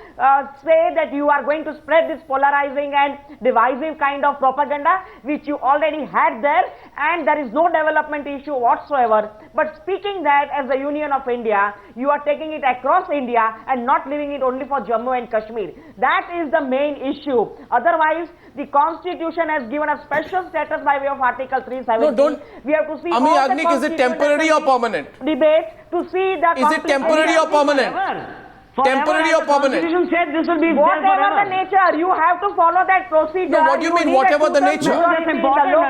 [SPEAKER 7] say that you are going to spread this polarizing and divisive kind of propaganda which you already had there, and there is no development issue whatsoever. But speaking that as the Union of India, you are taking it across India and not leaving it only for Jammu and Kashmir. That is the main issue. Otherwise, the Constitution has given a special status by way of Article 370.
[SPEAKER 1] No, don't.
[SPEAKER 7] We have to see
[SPEAKER 1] Amee Yajnik, is it temporary or permanent?
[SPEAKER 7] Debate to see the.
[SPEAKER 1] Is it temporary or permanent? Temporary or permanent?
[SPEAKER 7] The Constitution said this will be whatever the nature, you have to follow that procedure.
[SPEAKER 1] No, what do you mean, whatever the nature?
[SPEAKER 7] That's important.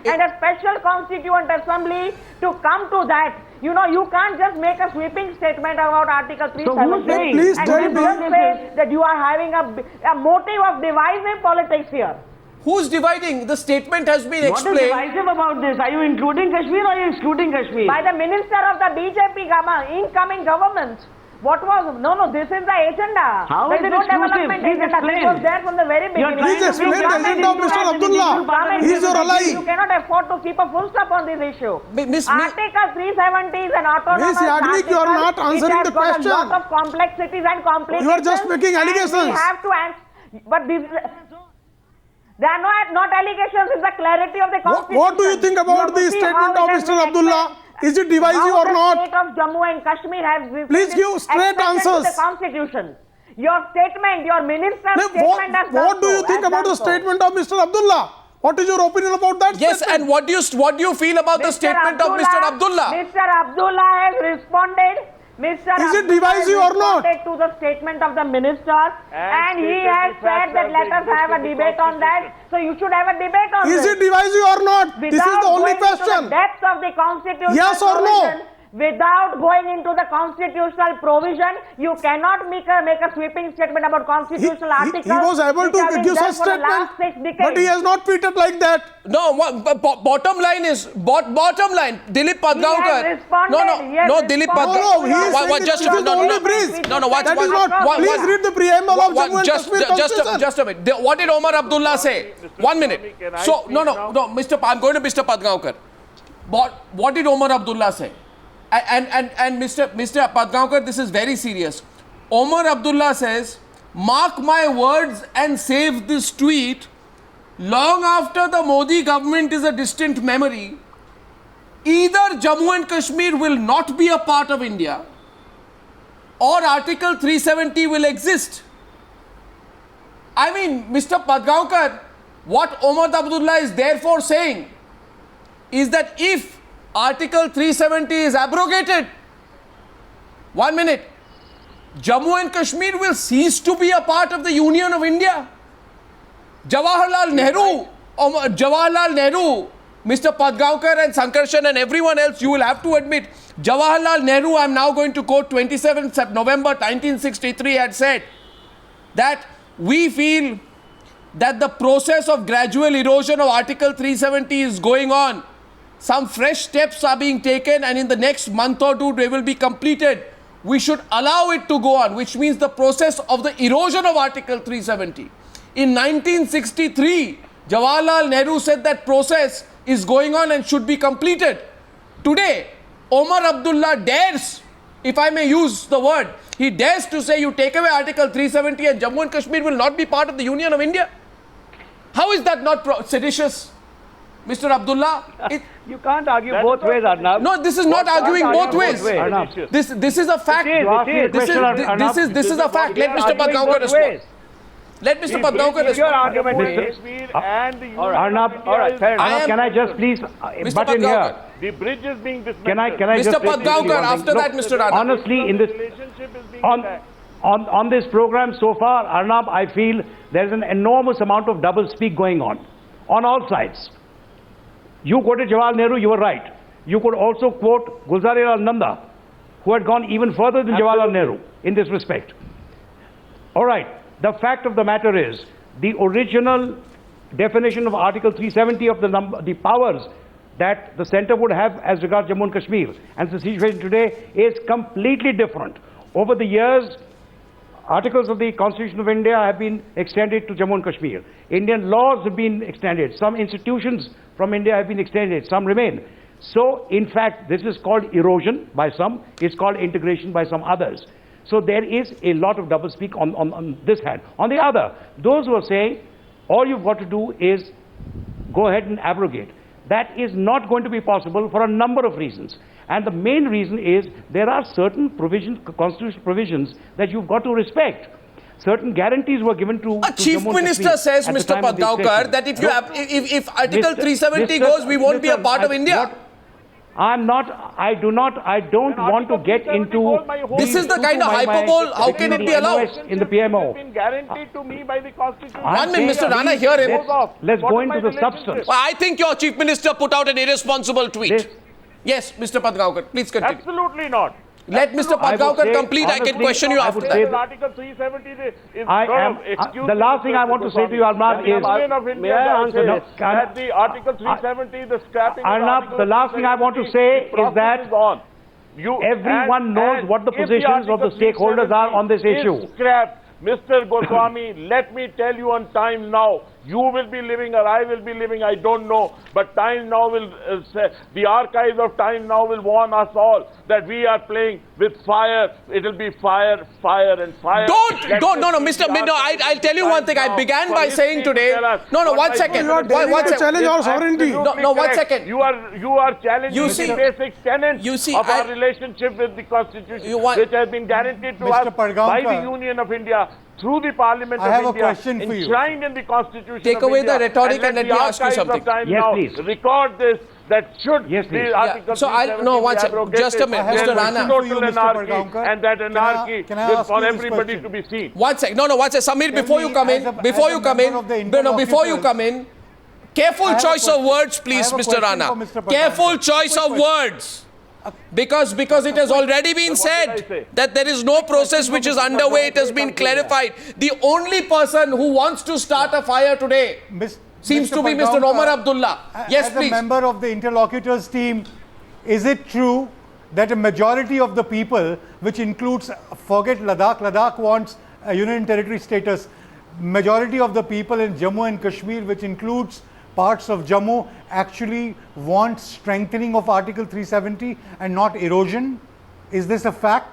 [SPEAKER 7] And a special constituent assembly to come to that. You can't just make a sweeping statement about Article 370 and just say that you are having a motive of divisive politics here.
[SPEAKER 1] Who's dividing? The statement has been explained.
[SPEAKER 7] What is divisive about this? Are you including Kashmir or are you excluding Kashmir? By the minister of the BJP incoming government. What was? No, this is the agenda. How is it no development agenda. This was there from the very beginning.
[SPEAKER 6] Please explain the agenda of Mr. Abdullah. He is your ally.
[SPEAKER 8] You cannot afford to keep a full stop on this issue. Article 370 is an autonomous
[SPEAKER 6] Yajnik, you are not answering the question.
[SPEAKER 8] It has got a lot of complexities and complications.
[SPEAKER 6] You are just making allegations.
[SPEAKER 8] We have to answer. But these, they are not allegations. It's the clarity of the Constitution.
[SPEAKER 6] What do you think about the statement of Mr. Abdullah? Is it divisive or not?
[SPEAKER 8] The state of Jammu and Kashmir has
[SPEAKER 6] Please give straight answers.
[SPEAKER 8] The Constitution. Your statement, your minister's statement has
[SPEAKER 6] What do you think about the statement of Mr. Abdullah? What is your opinion about that
[SPEAKER 1] Yes,
[SPEAKER 6] statement?
[SPEAKER 1] and what do you feel about the statement of Mr. Abdullah?
[SPEAKER 8] Mr. Abdullah has responded. Mr.
[SPEAKER 6] Is it divisive or not?
[SPEAKER 8] Responded to the statement of the minister, and he has said that let us have a debate on that. So you should have a debate on this.
[SPEAKER 6] Is it divisive or not? This is the only question.
[SPEAKER 8] Without going into the depth of the constitutional
[SPEAKER 6] Yes or no?
[SPEAKER 8] Without going into the constitutional provision, you cannot make a sweeping statement about constitutional articles.
[SPEAKER 6] He was able to give such statement, but he has not treated like that.
[SPEAKER 1] No, bottom line is, bottom line, Dileep Padgaonkar. Dileep Padgaonkar.
[SPEAKER 6] No, he is saying this is the only breeze. That is not. Please read the preamble of Jammu and Kashmir Constitution.
[SPEAKER 1] Just a minute. What did Omar Abdullah say? 1 minute. So, no, I'm going to Mr. Padgaonkar. What did Omar Abdullah say? And Mr. Padgaonkar, this is very serious. Omar Abdullah says, mark my words and save this tweet. Long after the Modi government is a distant memory, either Jammu and Kashmir will not be a part of India or Article 370 will exist. I mean, Mr. Padgaonkar, what Omar Abdullah is therefore saying is that if Article 370 is abrogated, 1 minute, Jammu and Kashmir will cease to be a part of the Union of India. Jawaharlal Nehru, Mr. Padgaonkar and Sankarshan and everyone else, you will have to admit, Jawaharlal Nehru, I am now going to quote, 27th November 1963 had said that we feel that the process of gradual erosion of Article 370 is going on. Some fresh steps are being taken and in the next month or two they will be completed. We should allow it to go on, which means the process of the erosion of Article 370. In 1963, Jawaharlal Nehru said that process is going on and should be completed. Today, Omar Abdullah dares, if I may use the word, he dares to say you take away Article 370 and Jammu and Kashmir will not be part of the Union of India. How is that not seditious? Mr. Abdullah,
[SPEAKER 5] you can't argue both ways, Arnab.
[SPEAKER 1] No, this is not arguing both ways. This is a fact. This is a fact. Let Mr. Padgaonkar respond. Let Mr. Padgaonkar respond.
[SPEAKER 5] Your argument is
[SPEAKER 4] Arnab, all right, fair enough. Can I just please butt in here?
[SPEAKER 2] The bridge is being dismantled.
[SPEAKER 4] Can I
[SPEAKER 1] Mr.
[SPEAKER 4] just
[SPEAKER 1] Padgaonkar, after that, Mr. Rana.
[SPEAKER 4] Honestly, in this on this program so far, Arnab, I feel there is an enormous amount of double speak going on all sides. You quoted Jawaharlal Nehru, you were right. You could also quote Gulzar Nanda, who had gone even further than Jawaharlal Nehru in this respect. All right, the fact of the matter is, the original definition of Article 370 of the powers that the centre would have as regards Jammu and Kashmir and the situation today is completely different. Over the years, articles of the Constitution of India have been extended to Jammu and Kashmir. Indian laws have been extended. Some institutions from India have been extended. Some remain. So, in fact, this is called erosion by some. It's called integration by some others. So, there is a lot of doublespeak on this hand. On the other, those who are saying, all you've got to do is go ahead and abrogate. That is not going to be possible for a number of reasons. And the main reason is there are certain constitutional provisions that you've got to respect. Certain guarantees were given to
[SPEAKER 1] a chief minister says, Mr. Padgaonkar, that if Article 370 goes, we won't be a part of India.
[SPEAKER 4] I don't want to get into...
[SPEAKER 1] This is the kind of hyperbole, how can it be allowed?
[SPEAKER 4] In the PMO.
[SPEAKER 2] It's been guaranteed to me by the Constitution.
[SPEAKER 1] 1 minute, Mr. Rana, hear him.
[SPEAKER 4] Let's go into the substance.
[SPEAKER 1] I think your chief minister put out an irresponsible tweet. Yes, Mr. Padgaonkar, please continue.
[SPEAKER 2] Absolutely not.
[SPEAKER 1] Let Mr. Padgaonkar complete. I can question you after that.
[SPEAKER 2] Article 370 is
[SPEAKER 4] the last thing I want to say to you, Arnab, is...
[SPEAKER 5] May I answer this?
[SPEAKER 2] That the Article 370, the scrapping
[SPEAKER 4] Arnab, the last thing I want to say is that everyone knows what the positions of the stakeholders are on this issue.
[SPEAKER 2] Scrapped. Mr. Goswami, let me tell you on time now, You will be living or I will be living, I don't know. But time now will say, the archives of time now will warn us all that we are playing with fire. It will be fire, fire and fire.
[SPEAKER 1] No, Mr. No, I'll tell you one thing. I began by saying today. No, 1 second.
[SPEAKER 6] You are to challenge our sovereignty.
[SPEAKER 1] No, 1 second.
[SPEAKER 2] You are challenging the basic tenets of our relationship with the Constitution, which has been guaranteed to us by the Union of India. Through the Parliament of India,
[SPEAKER 3] a question for you.
[SPEAKER 2] Enshrined in the Constitution
[SPEAKER 1] Take
[SPEAKER 2] of
[SPEAKER 1] away
[SPEAKER 2] India,
[SPEAKER 1] the rhetoric and let me ask you something.
[SPEAKER 4] Yes, please.
[SPEAKER 2] Record this, that should
[SPEAKER 4] please.
[SPEAKER 2] Article
[SPEAKER 1] So I'll, no, one second, just a minute, Mr. Rana.
[SPEAKER 2] Total anarchy, and that anarchy is for everybody to be seen.
[SPEAKER 1] 1 second, no, 1 second, Samir, before you come in, careful choice of words, please, Mr. Rana. Careful choice of words. Because it has already been said that there is no process which is underway, it has been clarified. The only person who wants to start a fire today seems to be Mr. Omar Abdullah. Yes, please.
[SPEAKER 3] As a member of the interlocutors team, is it true that a majority of the people, which includes, forget Ladakh wants a union territory status, majority of the people in Jammu and Kashmir, which includes parts of Jammu, actually want strengthening of Article 370 and not erosion? Is this a fact?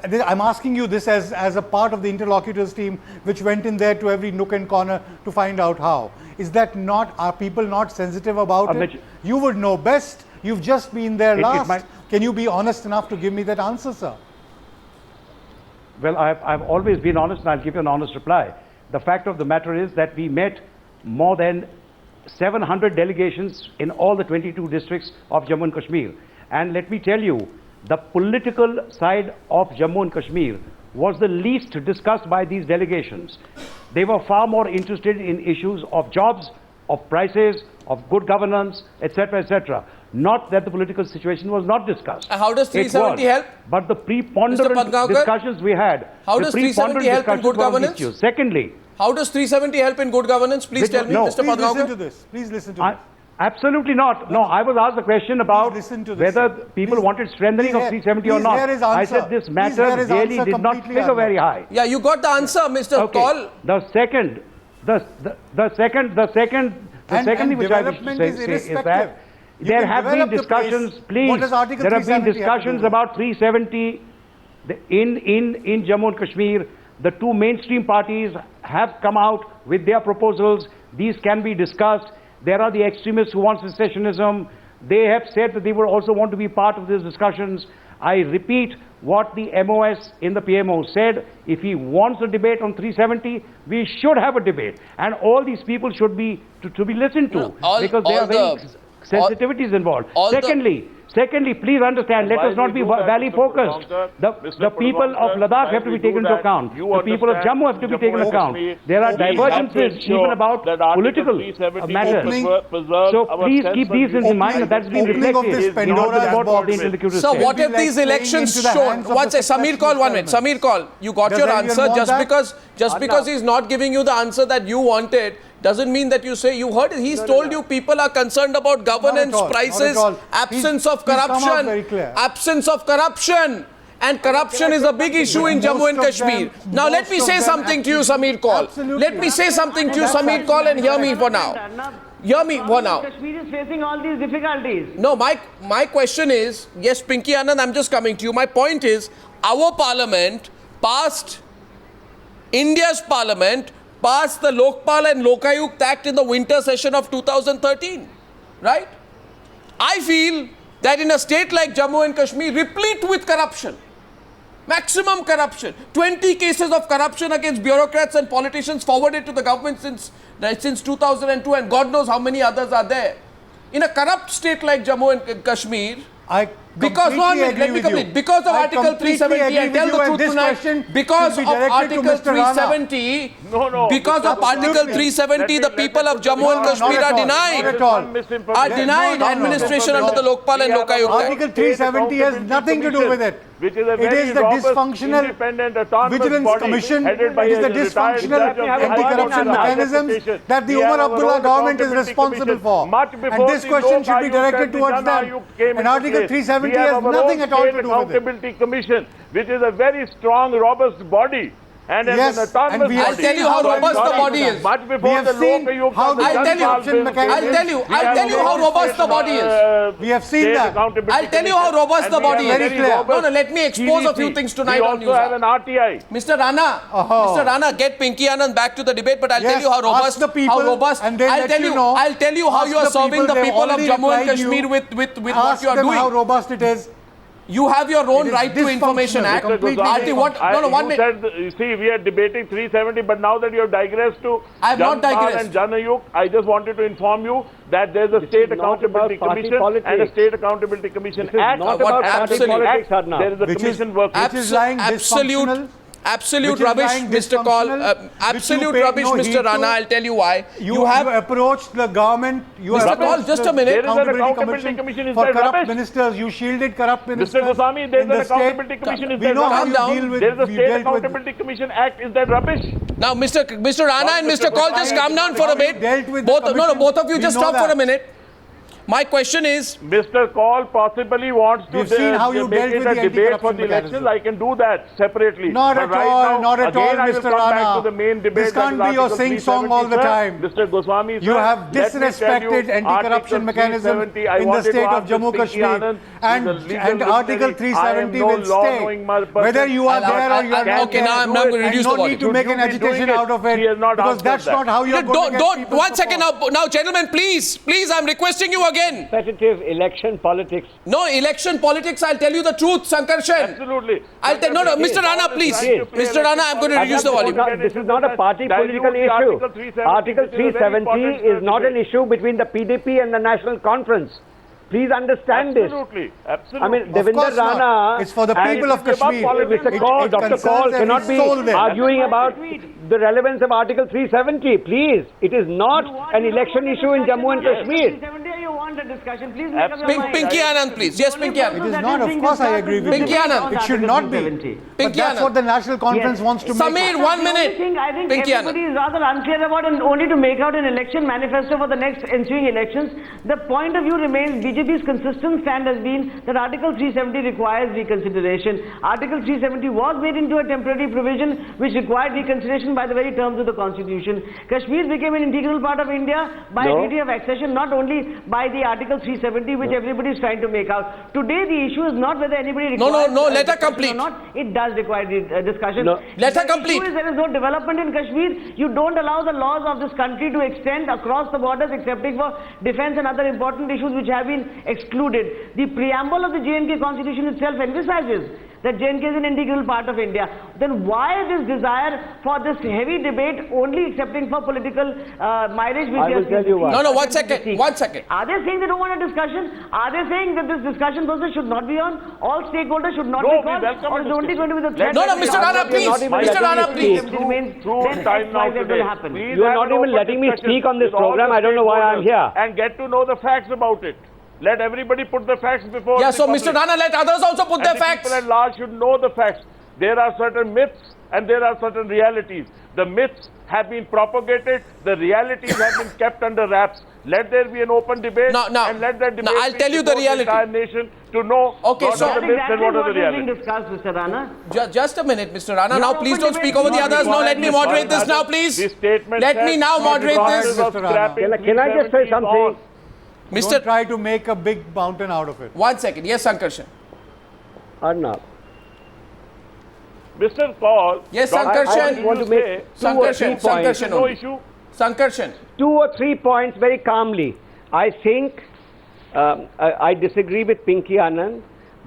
[SPEAKER 3] I'm asking you this as a part of the interlocutors team which went in there to every nook and corner to find out how. Is that not, are people not sensitive about it? You would know best. You've just been there last. Can you be honest enough to give me that answer, sir?
[SPEAKER 4] Well, I've always been honest, and I'll give you an honest reply. The fact of the matter is that we met more than 700 delegations in all the 22 districts of Jammu and Kashmir. And let me tell you, the political side of Jammu and Kashmir was the least discussed by these delegations. They were far more interested in issues of jobs, of prices, of good governance, etc., etc. Not that the political situation was not discussed.
[SPEAKER 1] How does 370 help?
[SPEAKER 4] But the preponderant discussions we had.
[SPEAKER 1] How does 370 help in good governance?
[SPEAKER 4] Secondly,
[SPEAKER 1] how does 370 help in good governance? Please tell me, Mr. Padgaonkar.
[SPEAKER 3] Please listen to this.
[SPEAKER 4] Absolutely not. No, I was asked the question about whether people wanted strengthening of 370 or not. I said this matter really did not figure very high.
[SPEAKER 1] Yeah, you got the answer, Mr. Kaul.
[SPEAKER 4] The second thing which I wish to say is that there have been discussions, please, there have been discussions about 370 in Jammu and Kashmir. The two mainstream parties have come out with their proposals. These can be discussed. There are the extremists who want secessionism. They have said that they would also want to be part of these discussions. I repeat what the MOS in the PMO said. If he wants a debate on 370, we should have a debate. And all these people should be to be listened to, because there are very sensitivities involved. Secondly, please understand, let us not be valley focused. The people of Ladakh have to be taken into account. The people of Jammu have to be taken into account. There are divergences even about political matters. So please keep these in mind, that that's been reflected in all the report of the interlocutor.
[SPEAKER 1] So what have these elections shown? One second, Samir Kaul, 1 minute. Samir Kaul, you got your answer. Just because he's not giving you the answer that you wanted, doesn't mean that you say you heard it. He's told you people are concerned about governance, prices, absence of corruption. And corruption is a big issue in Jammu and Kashmir. Now let me say something to you, Samir Kaul. Let me say something to you, Samir Kaul, and hear me for now. Hear me for now.
[SPEAKER 7] Kashmir is facing all these difficulties.
[SPEAKER 1] No, my question is, yes, Pinky Anand, I'm just coming to you. My point is, our parliament passed, India's parliament passed the Lokpal and Lokayukt Act in the winter session of 2013, right? I feel that in a state like Jammu and Kashmir, replete with corruption, maximum corruption, 20 cases of corruption against bureaucrats and politicians forwarded to the government since 2002, and God knows how many others are there. In a corrupt state like Jammu and Kashmir, because of Article 370, I tell the truth tonight, because of Article 370, the people of Jammu and Kashmir are denied administration under the Lokpal and Lokayukt.
[SPEAKER 3] Article 370 has nothing to do with it.
[SPEAKER 2] Which is a
[SPEAKER 3] it is the dysfunctional Vigilance Commission, it is the dysfunctional anti-corruption mechanisms that the Omar Abdullah government is responsible for. And this question should be directed towards them. And Article 370 has nothing at all to do with it.
[SPEAKER 2] Accountability Commission, which is a very strong, robust body, And
[SPEAKER 3] Yes,
[SPEAKER 2] as an autonomous
[SPEAKER 3] and we have
[SPEAKER 1] I'll tell you how robust the body is.
[SPEAKER 2] Much
[SPEAKER 3] We
[SPEAKER 2] before
[SPEAKER 3] have
[SPEAKER 2] the
[SPEAKER 3] seen
[SPEAKER 2] Lokayukta,
[SPEAKER 3] how
[SPEAKER 2] the
[SPEAKER 3] the
[SPEAKER 1] I'll tell you,
[SPEAKER 3] corruption mechanism-
[SPEAKER 1] I'll tell you how robust the body is.
[SPEAKER 3] We have seen that.
[SPEAKER 1] I'll tell you how robust the body is.
[SPEAKER 3] Very clear.
[SPEAKER 1] No, let me expose a few things tonight on
[SPEAKER 2] We also have
[SPEAKER 1] Newshour.
[SPEAKER 2] an RTI.
[SPEAKER 1] Mr. Rana, Mr. Rana, get Pinky Anand back to the debate, but I'll
[SPEAKER 3] Yes,
[SPEAKER 1] tell you how
[SPEAKER 3] ask the people and they'll let you know.
[SPEAKER 1] I'll tell you how
[SPEAKER 3] Ask
[SPEAKER 1] you are
[SPEAKER 3] the
[SPEAKER 1] serving the
[SPEAKER 3] they've
[SPEAKER 1] people of
[SPEAKER 3] already
[SPEAKER 1] Jammu and
[SPEAKER 3] replied you.
[SPEAKER 1] Kashmir with what
[SPEAKER 3] Ask
[SPEAKER 1] you are
[SPEAKER 3] them how
[SPEAKER 1] doing.
[SPEAKER 3] robust it is.
[SPEAKER 1] You have your own
[SPEAKER 3] It is
[SPEAKER 1] right to Information
[SPEAKER 3] dysfunctional,
[SPEAKER 1] Act.
[SPEAKER 3] completely
[SPEAKER 1] Aarti, what? No, no, 1
[SPEAKER 2] You
[SPEAKER 1] minute.
[SPEAKER 2] said, you see, we are debating 370, but now that you have digressed to
[SPEAKER 1] I have not
[SPEAKER 2] Janpal
[SPEAKER 1] digressed.
[SPEAKER 2] and Janayuk, I just wanted to inform you that there's a
[SPEAKER 5] This
[SPEAKER 2] State
[SPEAKER 5] is not
[SPEAKER 2] Accountability
[SPEAKER 5] about party
[SPEAKER 2] Commission and a
[SPEAKER 5] politics.
[SPEAKER 2] State Accountability Commission
[SPEAKER 5] This is
[SPEAKER 2] Act.
[SPEAKER 5] not
[SPEAKER 1] What
[SPEAKER 5] about party
[SPEAKER 1] absolute-
[SPEAKER 5] politics, Arnab.
[SPEAKER 2] There is a
[SPEAKER 3] Which is-
[SPEAKER 2] commission working.
[SPEAKER 3] which is lying dysfunctional.
[SPEAKER 1] Absolute
[SPEAKER 3] Which is
[SPEAKER 1] rubbish,
[SPEAKER 3] lying
[SPEAKER 1] Mr. Kaul.
[SPEAKER 3] dysfunctional,
[SPEAKER 1] Absolute
[SPEAKER 3] which you paid
[SPEAKER 1] rubbish,
[SPEAKER 3] no
[SPEAKER 1] Mr.
[SPEAKER 3] heed
[SPEAKER 1] Rana.
[SPEAKER 3] to.
[SPEAKER 1] I'll tell you why.
[SPEAKER 3] You approached the government. You
[SPEAKER 1] Mr.
[SPEAKER 3] approached
[SPEAKER 1] Kaul, just
[SPEAKER 3] the
[SPEAKER 1] a minute.
[SPEAKER 2] There is an
[SPEAKER 3] Accountability
[SPEAKER 2] Accountability Commission. Is
[SPEAKER 3] for
[SPEAKER 2] that
[SPEAKER 3] corrupt
[SPEAKER 2] rubbish?
[SPEAKER 3] ministers. You shielded corrupt ministers.
[SPEAKER 2] Mr. Goswami, there's
[SPEAKER 3] in
[SPEAKER 2] an
[SPEAKER 3] the
[SPEAKER 2] Accountability
[SPEAKER 3] state.
[SPEAKER 2] Commission. Is
[SPEAKER 3] We
[SPEAKER 2] that
[SPEAKER 3] know how
[SPEAKER 1] Calm
[SPEAKER 3] you
[SPEAKER 1] down.
[SPEAKER 3] deal with.
[SPEAKER 2] There is a
[SPEAKER 3] you
[SPEAKER 2] State
[SPEAKER 3] dealt with-
[SPEAKER 2] Accountability Commission Act. Is that rubbish?
[SPEAKER 1] Now, Mr. Rana and Mr. Kaul, just calm down for a bit.
[SPEAKER 3] dealt with the
[SPEAKER 1] Both, no,
[SPEAKER 3] commission.
[SPEAKER 1] both of you
[SPEAKER 3] We
[SPEAKER 1] just
[SPEAKER 3] know
[SPEAKER 1] stop for
[SPEAKER 3] that.
[SPEAKER 1] a minute. My question is,
[SPEAKER 2] Mr. Kaul possibly wants to
[SPEAKER 3] We've seen how you
[SPEAKER 2] make
[SPEAKER 3] dealt
[SPEAKER 2] it
[SPEAKER 3] with
[SPEAKER 2] a
[SPEAKER 3] the
[SPEAKER 2] debate for
[SPEAKER 3] anti-corruption
[SPEAKER 2] the elections.
[SPEAKER 3] mechanism.
[SPEAKER 2] I can do that separately.
[SPEAKER 3] Not
[SPEAKER 2] But
[SPEAKER 3] at
[SPEAKER 2] right
[SPEAKER 3] all,
[SPEAKER 2] now,
[SPEAKER 3] not at
[SPEAKER 2] again,
[SPEAKER 3] all,
[SPEAKER 2] I will
[SPEAKER 3] Mr.
[SPEAKER 2] come back
[SPEAKER 3] Rana.
[SPEAKER 2] to the main debate.
[SPEAKER 3] This can't
[SPEAKER 2] that
[SPEAKER 3] be
[SPEAKER 2] is
[SPEAKER 3] your
[SPEAKER 2] Article
[SPEAKER 3] sing-song all the
[SPEAKER 2] 370,
[SPEAKER 3] time.
[SPEAKER 2] sir. Mr. Goswami,
[SPEAKER 3] You
[SPEAKER 2] sir,
[SPEAKER 3] have
[SPEAKER 2] let me tell
[SPEAKER 3] disrespected
[SPEAKER 2] you,
[SPEAKER 3] anti-corruption
[SPEAKER 2] Article
[SPEAKER 3] mechanism
[SPEAKER 2] 370, I
[SPEAKER 3] in the
[SPEAKER 2] wanted to
[SPEAKER 3] state of
[SPEAKER 2] ask
[SPEAKER 3] Jammu
[SPEAKER 2] Pinky
[SPEAKER 3] Kashmir,
[SPEAKER 2] Anand,
[SPEAKER 3] and
[SPEAKER 2] who's a legal
[SPEAKER 3] Article
[SPEAKER 2] luminary. I am
[SPEAKER 3] 370
[SPEAKER 2] no
[SPEAKER 3] will
[SPEAKER 2] law-knowing
[SPEAKER 3] stay.
[SPEAKER 2] person.
[SPEAKER 3] Whether you are there or you are not
[SPEAKER 1] okay,
[SPEAKER 3] there.
[SPEAKER 1] now I'm going to
[SPEAKER 3] And
[SPEAKER 1] reduce
[SPEAKER 3] no
[SPEAKER 1] the
[SPEAKER 3] need to
[SPEAKER 1] volume.
[SPEAKER 3] make
[SPEAKER 2] Should
[SPEAKER 3] an
[SPEAKER 2] you be doing
[SPEAKER 3] agitation
[SPEAKER 2] it?
[SPEAKER 3] out of it,
[SPEAKER 2] He has not
[SPEAKER 3] because
[SPEAKER 2] answered
[SPEAKER 3] that's
[SPEAKER 2] that.
[SPEAKER 3] not how you are going to get
[SPEAKER 1] don't,
[SPEAKER 3] people
[SPEAKER 1] 1 second
[SPEAKER 3] support.
[SPEAKER 1] now, gentlemen, please, I'm requesting you again.
[SPEAKER 5] Competitive election politics.
[SPEAKER 1] No, election politics, I'll tell you the truth, Sankarshan.
[SPEAKER 2] Absolutely.
[SPEAKER 1] No, Mr. Rana, please. Mr. Rana, I'm going to reduce the volume.
[SPEAKER 5] This is not a party political issue. Article 370 is not an issue between the PDP and the National Conference. Please understand this.
[SPEAKER 2] Absolutely.
[SPEAKER 5] I mean,
[SPEAKER 3] Of
[SPEAKER 5] Devender
[SPEAKER 3] course not.
[SPEAKER 5] Rana.
[SPEAKER 3] It's for the
[SPEAKER 5] and
[SPEAKER 3] people of Kashmir.
[SPEAKER 5] Mr. Kaul,
[SPEAKER 3] It
[SPEAKER 5] Dr.
[SPEAKER 3] concerns
[SPEAKER 5] Kaul
[SPEAKER 3] every
[SPEAKER 5] cannot be
[SPEAKER 3] soul there.
[SPEAKER 5] arguing about the relevance of Article 370. Please, it is not an election issue in Jammu and Kashmir.
[SPEAKER 7] You want a discussion? Please make up your mind.
[SPEAKER 1] Pinky Anand, please. Yes, Pinky
[SPEAKER 3] It
[SPEAKER 1] Anand.
[SPEAKER 3] is not, of course I agree with
[SPEAKER 1] Pinky
[SPEAKER 3] you.
[SPEAKER 1] Anand.
[SPEAKER 3] It should not be. But
[SPEAKER 1] Pinky
[SPEAKER 3] that's
[SPEAKER 1] Anand.
[SPEAKER 3] what the National Conference wants to make.
[SPEAKER 1] Sameer, 1 minute.
[SPEAKER 7] I think
[SPEAKER 1] Pinky
[SPEAKER 7] everybody
[SPEAKER 1] Anand.
[SPEAKER 7] is rather unclear about and only to make out an election manifesto for the next ensuing elections. The point of view remains BJP's consistent stand has been that Article 370 requires reconsideration. Article 370 was made into a temporary provision which required reconsideration by the very terms of the Constitution. Kashmir became an integral part of India by treaty of accession, not only by the Article 370 which everybody is trying to make out. Today the issue is not whether anybody requires
[SPEAKER 1] No, let her
[SPEAKER 7] discussion
[SPEAKER 1] complete.
[SPEAKER 7] or not. It does require discussion.
[SPEAKER 5] No.
[SPEAKER 1] Let her
[SPEAKER 7] The
[SPEAKER 1] complete.
[SPEAKER 7] issue is there is no development in Kashmir. You don't allow the laws of this country to extend across the borders excepting for defense and other important issues which have been excluded. The preamble of the J&K Constitution itself emphasizes that J&K is an integral part of India. Then why this desire for this heavy debate only accepting for political mileage? Which
[SPEAKER 5] I will tell you why.
[SPEAKER 1] No, 1 second. 1 second.
[SPEAKER 7] Are they saying they don't want a discussion? Are they saying that this discussion process should not be on? All stakeholders should not
[SPEAKER 2] No,
[SPEAKER 7] be
[SPEAKER 2] we
[SPEAKER 7] called?
[SPEAKER 2] welcome
[SPEAKER 7] Or
[SPEAKER 2] a
[SPEAKER 7] is it only going to be the threat?
[SPEAKER 1] No,
[SPEAKER 7] that
[SPEAKER 1] Mr.
[SPEAKER 7] we
[SPEAKER 1] Rana,
[SPEAKER 7] have?
[SPEAKER 1] please.
[SPEAKER 5] not even
[SPEAKER 1] Mr. Rana,
[SPEAKER 5] letting me
[SPEAKER 1] please.
[SPEAKER 5] speak.
[SPEAKER 7] It remains
[SPEAKER 2] Through
[SPEAKER 7] then
[SPEAKER 2] time now
[SPEAKER 7] XYZ will
[SPEAKER 2] today.
[SPEAKER 7] happen.
[SPEAKER 2] Please
[SPEAKER 5] You are
[SPEAKER 2] have
[SPEAKER 5] not
[SPEAKER 2] an
[SPEAKER 5] even
[SPEAKER 2] open
[SPEAKER 5] letting me
[SPEAKER 2] discussion
[SPEAKER 5] speak on this
[SPEAKER 2] with all
[SPEAKER 5] program.
[SPEAKER 2] the
[SPEAKER 5] I don't know why I'm
[SPEAKER 2] stakeholders
[SPEAKER 5] here.
[SPEAKER 2] And get to know the facts about it. Let everybody put the facts before
[SPEAKER 1] Yeah,
[SPEAKER 2] the
[SPEAKER 1] so
[SPEAKER 2] public.
[SPEAKER 1] Mr. Rana, let others also put
[SPEAKER 2] And
[SPEAKER 1] their
[SPEAKER 2] the
[SPEAKER 1] facts.
[SPEAKER 2] people at large should know the facts. There are certain myths and there are certain realities. The myths have been propagated, the realities have been kept under wraps. Let there be an open debate
[SPEAKER 1] No,
[SPEAKER 2] and let that debate
[SPEAKER 1] I'll
[SPEAKER 2] be
[SPEAKER 1] tell you the
[SPEAKER 2] before
[SPEAKER 1] reality.
[SPEAKER 2] entire nation to know
[SPEAKER 1] Okay,
[SPEAKER 2] what
[SPEAKER 1] so-
[SPEAKER 2] are the
[SPEAKER 7] That's
[SPEAKER 2] myths and
[SPEAKER 7] exactly
[SPEAKER 2] what are
[SPEAKER 7] what
[SPEAKER 2] the
[SPEAKER 7] is being
[SPEAKER 2] realities.
[SPEAKER 7] discussed, Mr. Rana.
[SPEAKER 1] Just a minute, Mr. Rana. Now,
[SPEAKER 7] Your
[SPEAKER 1] please
[SPEAKER 7] open
[SPEAKER 1] don't
[SPEAKER 7] debate
[SPEAKER 1] speak over
[SPEAKER 7] is
[SPEAKER 1] the
[SPEAKER 7] not
[SPEAKER 1] others. No, let me
[SPEAKER 7] required.
[SPEAKER 1] moderate this now, please.
[SPEAKER 2] This statement
[SPEAKER 1] Let me
[SPEAKER 2] says
[SPEAKER 1] now
[SPEAKER 2] the
[SPEAKER 1] moderate
[SPEAKER 2] process
[SPEAKER 1] this.
[SPEAKER 2] of
[SPEAKER 3] Mr. Rana.
[SPEAKER 2] scrapping
[SPEAKER 5] Can I just say
[SPEAKER 2] 370 is
[SPEAKER 5] something?
[SPEAKER 2] on.
[SPEAKER 3] Don't
[SPEAKER 1] Mr.
[SPEAKER 3] try to make a big mountain out of it.
[SPEAKER 1] 1 second. Yes, Sankarshan.
[SPEAKER 5] Arnab.
[SPEAKER 2] Mr. Kaul,
[SPEAKER 1] Yes,
[SPEAKER 2] Dr.
[SPEAKER 1] Sankarshan.
[SPEAKER 2] Kaul,
[SPEAKER 5] want to
[SPEAKER 2] you
[SPEAKER 5] make
[SPEAKER 2] say
[SPEAKER 5] two or three
[SPEAKER 1] Sankarshan.
[SPEAKER 5] points.
[SPEAKER 1] Sankarshan
[SPEAKER 2] no
[SPEAKER 1] only.
[SPEAKER 2] issue.
[SPEAKER 1] Sankarshan.
[SPEAKER 5] 2 or 3 points very calmly. I think I disagree with Pinky Anand.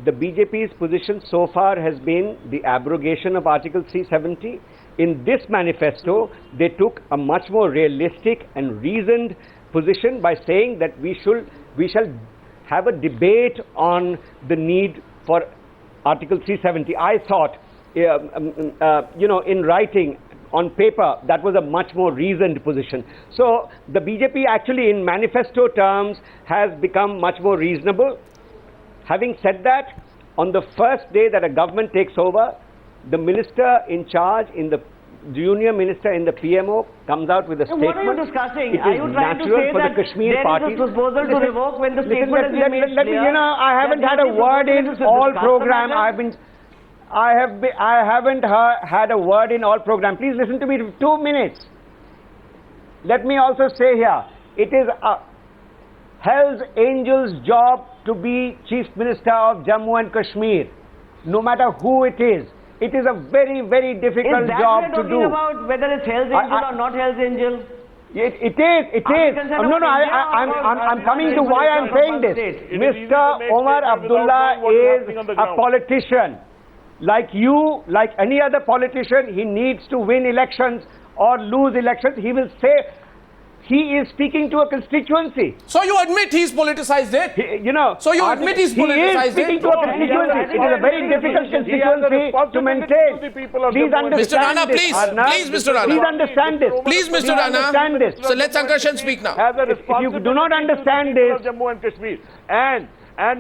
[SPEAKER 5] The BJP's position so far has been the abrogation of Article 370. In this manifesto, they took a much more realistic and reasoned position by saying that we shall have a debate on the need for Article 370. I thought, in writing, on paper, that was a much more reasoned position. So the BJP actually in manifesto terms has become much more reasonable. Having said that, on the first day that a government takes over, the minister in charge, the junior minister in the PMO comes out with a statement.
[SPEAKER 7] What are you discussing?
[SPEAKER 5] It
[SPEAKER 7] Are
[SPEAKER 5] is
[SPEAKER 7] you trying to
[SPEAKER 5] natural
[SPEAKER 7] say
[SPEAKER 5] for
[SPEAKER 7] that
[SPEAKER 5] the Kashmir
[SPEAKER 7] there
[SPEAKER 5] party.
[SPEAKER 7] is a proposal to revoke when the statement has been made
[SPEAKER 5] let me,
[SPEAKER 7] clear?
[SPEAKER 5] I haven't
[SPEAKER 7] that
[SPEAKER 5] had a
[SPEAKER 7] the
[SPEAKER 5] word
[SPEAKER 7] proposal
[SPEAKER 5] in
[SPEAKER 7] is to
[SPEAKER 5] all
[SPEAKER 7] discuss the
[SPEAKER 5] program.
[SPEAKER 7] matter?
[SPEAKER 5] I haven't had a word in all program. Please listen to me 2 minutes. Let me also say here, it is Hell's Angel's job to be Chief Minister of Jammu and Kashmir, no matter who it is. It is a very, very difficult job to do.
[SPEAKER 7] Is that we're talking about whether it's Hell's Angel or not Hell's Angel?
[SPEAKER 5] It is. I'm coming to why I'm saying this. Mr. Omar Abdullah is a politician. Like you, like any other politician, he needs to win elections or lose elections. He will say he is speaking to a constituency.
[SPEAKER 1] So you admit he's politicized it? So you admit he's politicized it?
[SPEAKER 5] He is speaking to a constituency. It is a very difficult constituency to maintain. Please understand
[SPEAKER 1] Mr. Rana, please. Please, Mr. Rana.
[SPEAKER 5] Please understand this.
[SPEAKER 1] Please, Mr. Rana.
[SPEAKER 5] Understand this.
[SPEAKER 1] So let Sankarshan speak now.
[SPEAKER 5] If you do not understand this,
[SPEAKER 2] Jammu and Kashmir, and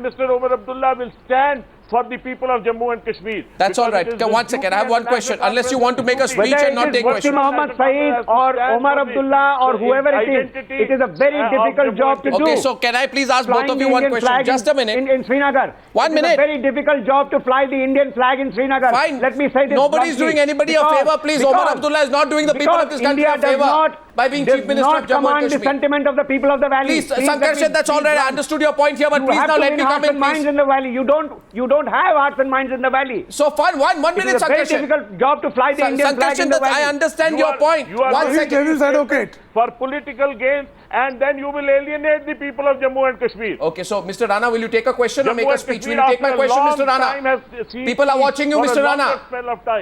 [SPEAKER 2] Mr. Omar Abdullah will stand for the people of Jammu and Kashmir.
[SPEAKER 1] That's all right. One second. I have one question. Unless you want to make a speech and not take questions.
[SPEAKER 5] Muhammad Saeed or Omar Abdullah or whoever it is a very difficult job to do.
[SPEAKER 1] Okay, so can I please ask both of you one question? Just a minute.
[SPEAKER 5] In Srinagar.
[SPEAKER 1] 1 minute.
[SPEAKER 5] It's a very difficult job to fly the Indian flag in Srinagar.
[SPEAKER 1] Fine.
[SPEAKER 5] Let me say this.
[SPEAKER 1] Nobody's doing anybody a favor, please. Omar Abdullah is not doing the people of this country a favor by being Chief Minister of Jammu and Kashmir.
[SPEAKER 5] The sentiment of the people of the valley.
[SPEAKER 1] Please, Sankarshan, that's all right. I understood your point here, but please now let me come in, please.
[SPEAKER 5] In the valley. You don't have hearts and minds in the valley.
[SPEAKER 1] So fine, one minute,
[SPEAKER 5] Sankarshan. It's a very difficult job to fly the Indian flag in the valley.
[SPEAKER 1] I understand your point.
[SPEAKER 2] One second. For political gains, and then you will alienate the people of Jammu and Kashmir.
[SPEAKER 1] Okay, so Mr. Rana, will you take a question or make a speech? Will you take my question, Mr. Rana? People are watching you, Mr. Rana.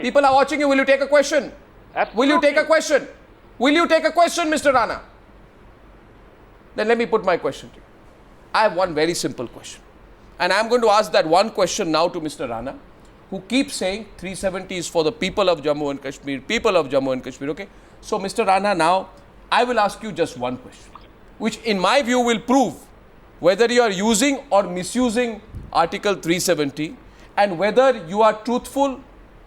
[SPEAKER 1] People are watching you. Will you take a question? Will you take a question? Will you take a question, Mr. Rana? Then let me put my question to you. I have one very simple question. And I am going to ask that one question now to Mr. Rana, who keeps saying 370 is for the people of Jammu and Kashmir, people of Jammu and Kashmir, okay? So, Mr. Rana, now I will ask you just one question, which in my view will prove whether you are using or misusing Article 370 and whether you are truthful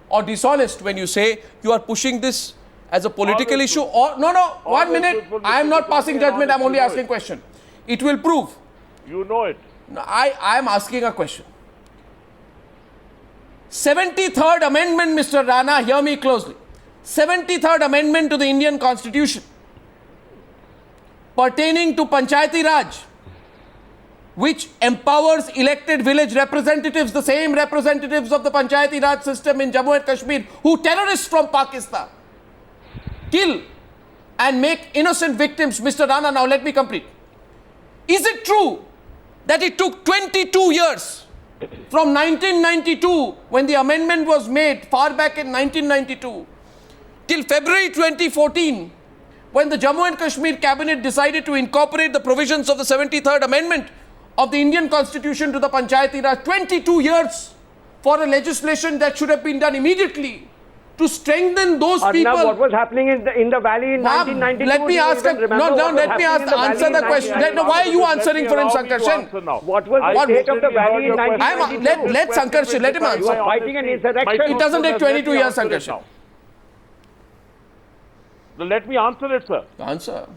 [SPEAKER 1] or dishonest when you say you are pushing this as a political issue or... No, 1 minute. I am not passing judgment. I am only asking a question. It will prove.
[SPEAKER 2] You know it.
[SPEAKER 1] No, I am asking a question. 73rd Amendment, Mr. Rana, hear me closely. 73rd Amendment to the Indian Constitution pertaining to Panchayati Raj, which empowers elected village representatives, the same representatives of the Panchayati Raj system in Jammu and Kashmir, who terrorists from Pakistan kill and make innocent victims. Mr. Rana, now let me complete. Is it true that it took 22 years from 1992, when the amendment was made, far back in 1992, till February 2014, when the Jammu and Kashmir cabinet decided to incorporate the provisions of the 73rd Amendment of the Indian Constitution to the Panchayati Raj? 22 years for a legislation that should have been done immediately to strengthen those people.
[SPEAKER 5] What was happening in the valley in 1992?
[SPEAKER 1] Let me ask answer the question. Why are you answering for him, Sankarshan?
[SPEAKER 5] What was the state of the valley in 1992?
[SPEAKER 1] Let Sankarshan, let him answer.
[SPEAKER 5] You are fighting an insurrection.
[SPEAKER 1] It doesn't take 22 years, Sankarshan.
[SPEAKER 2] Let me answer it, sir.
[SPEAKER 1] Answer.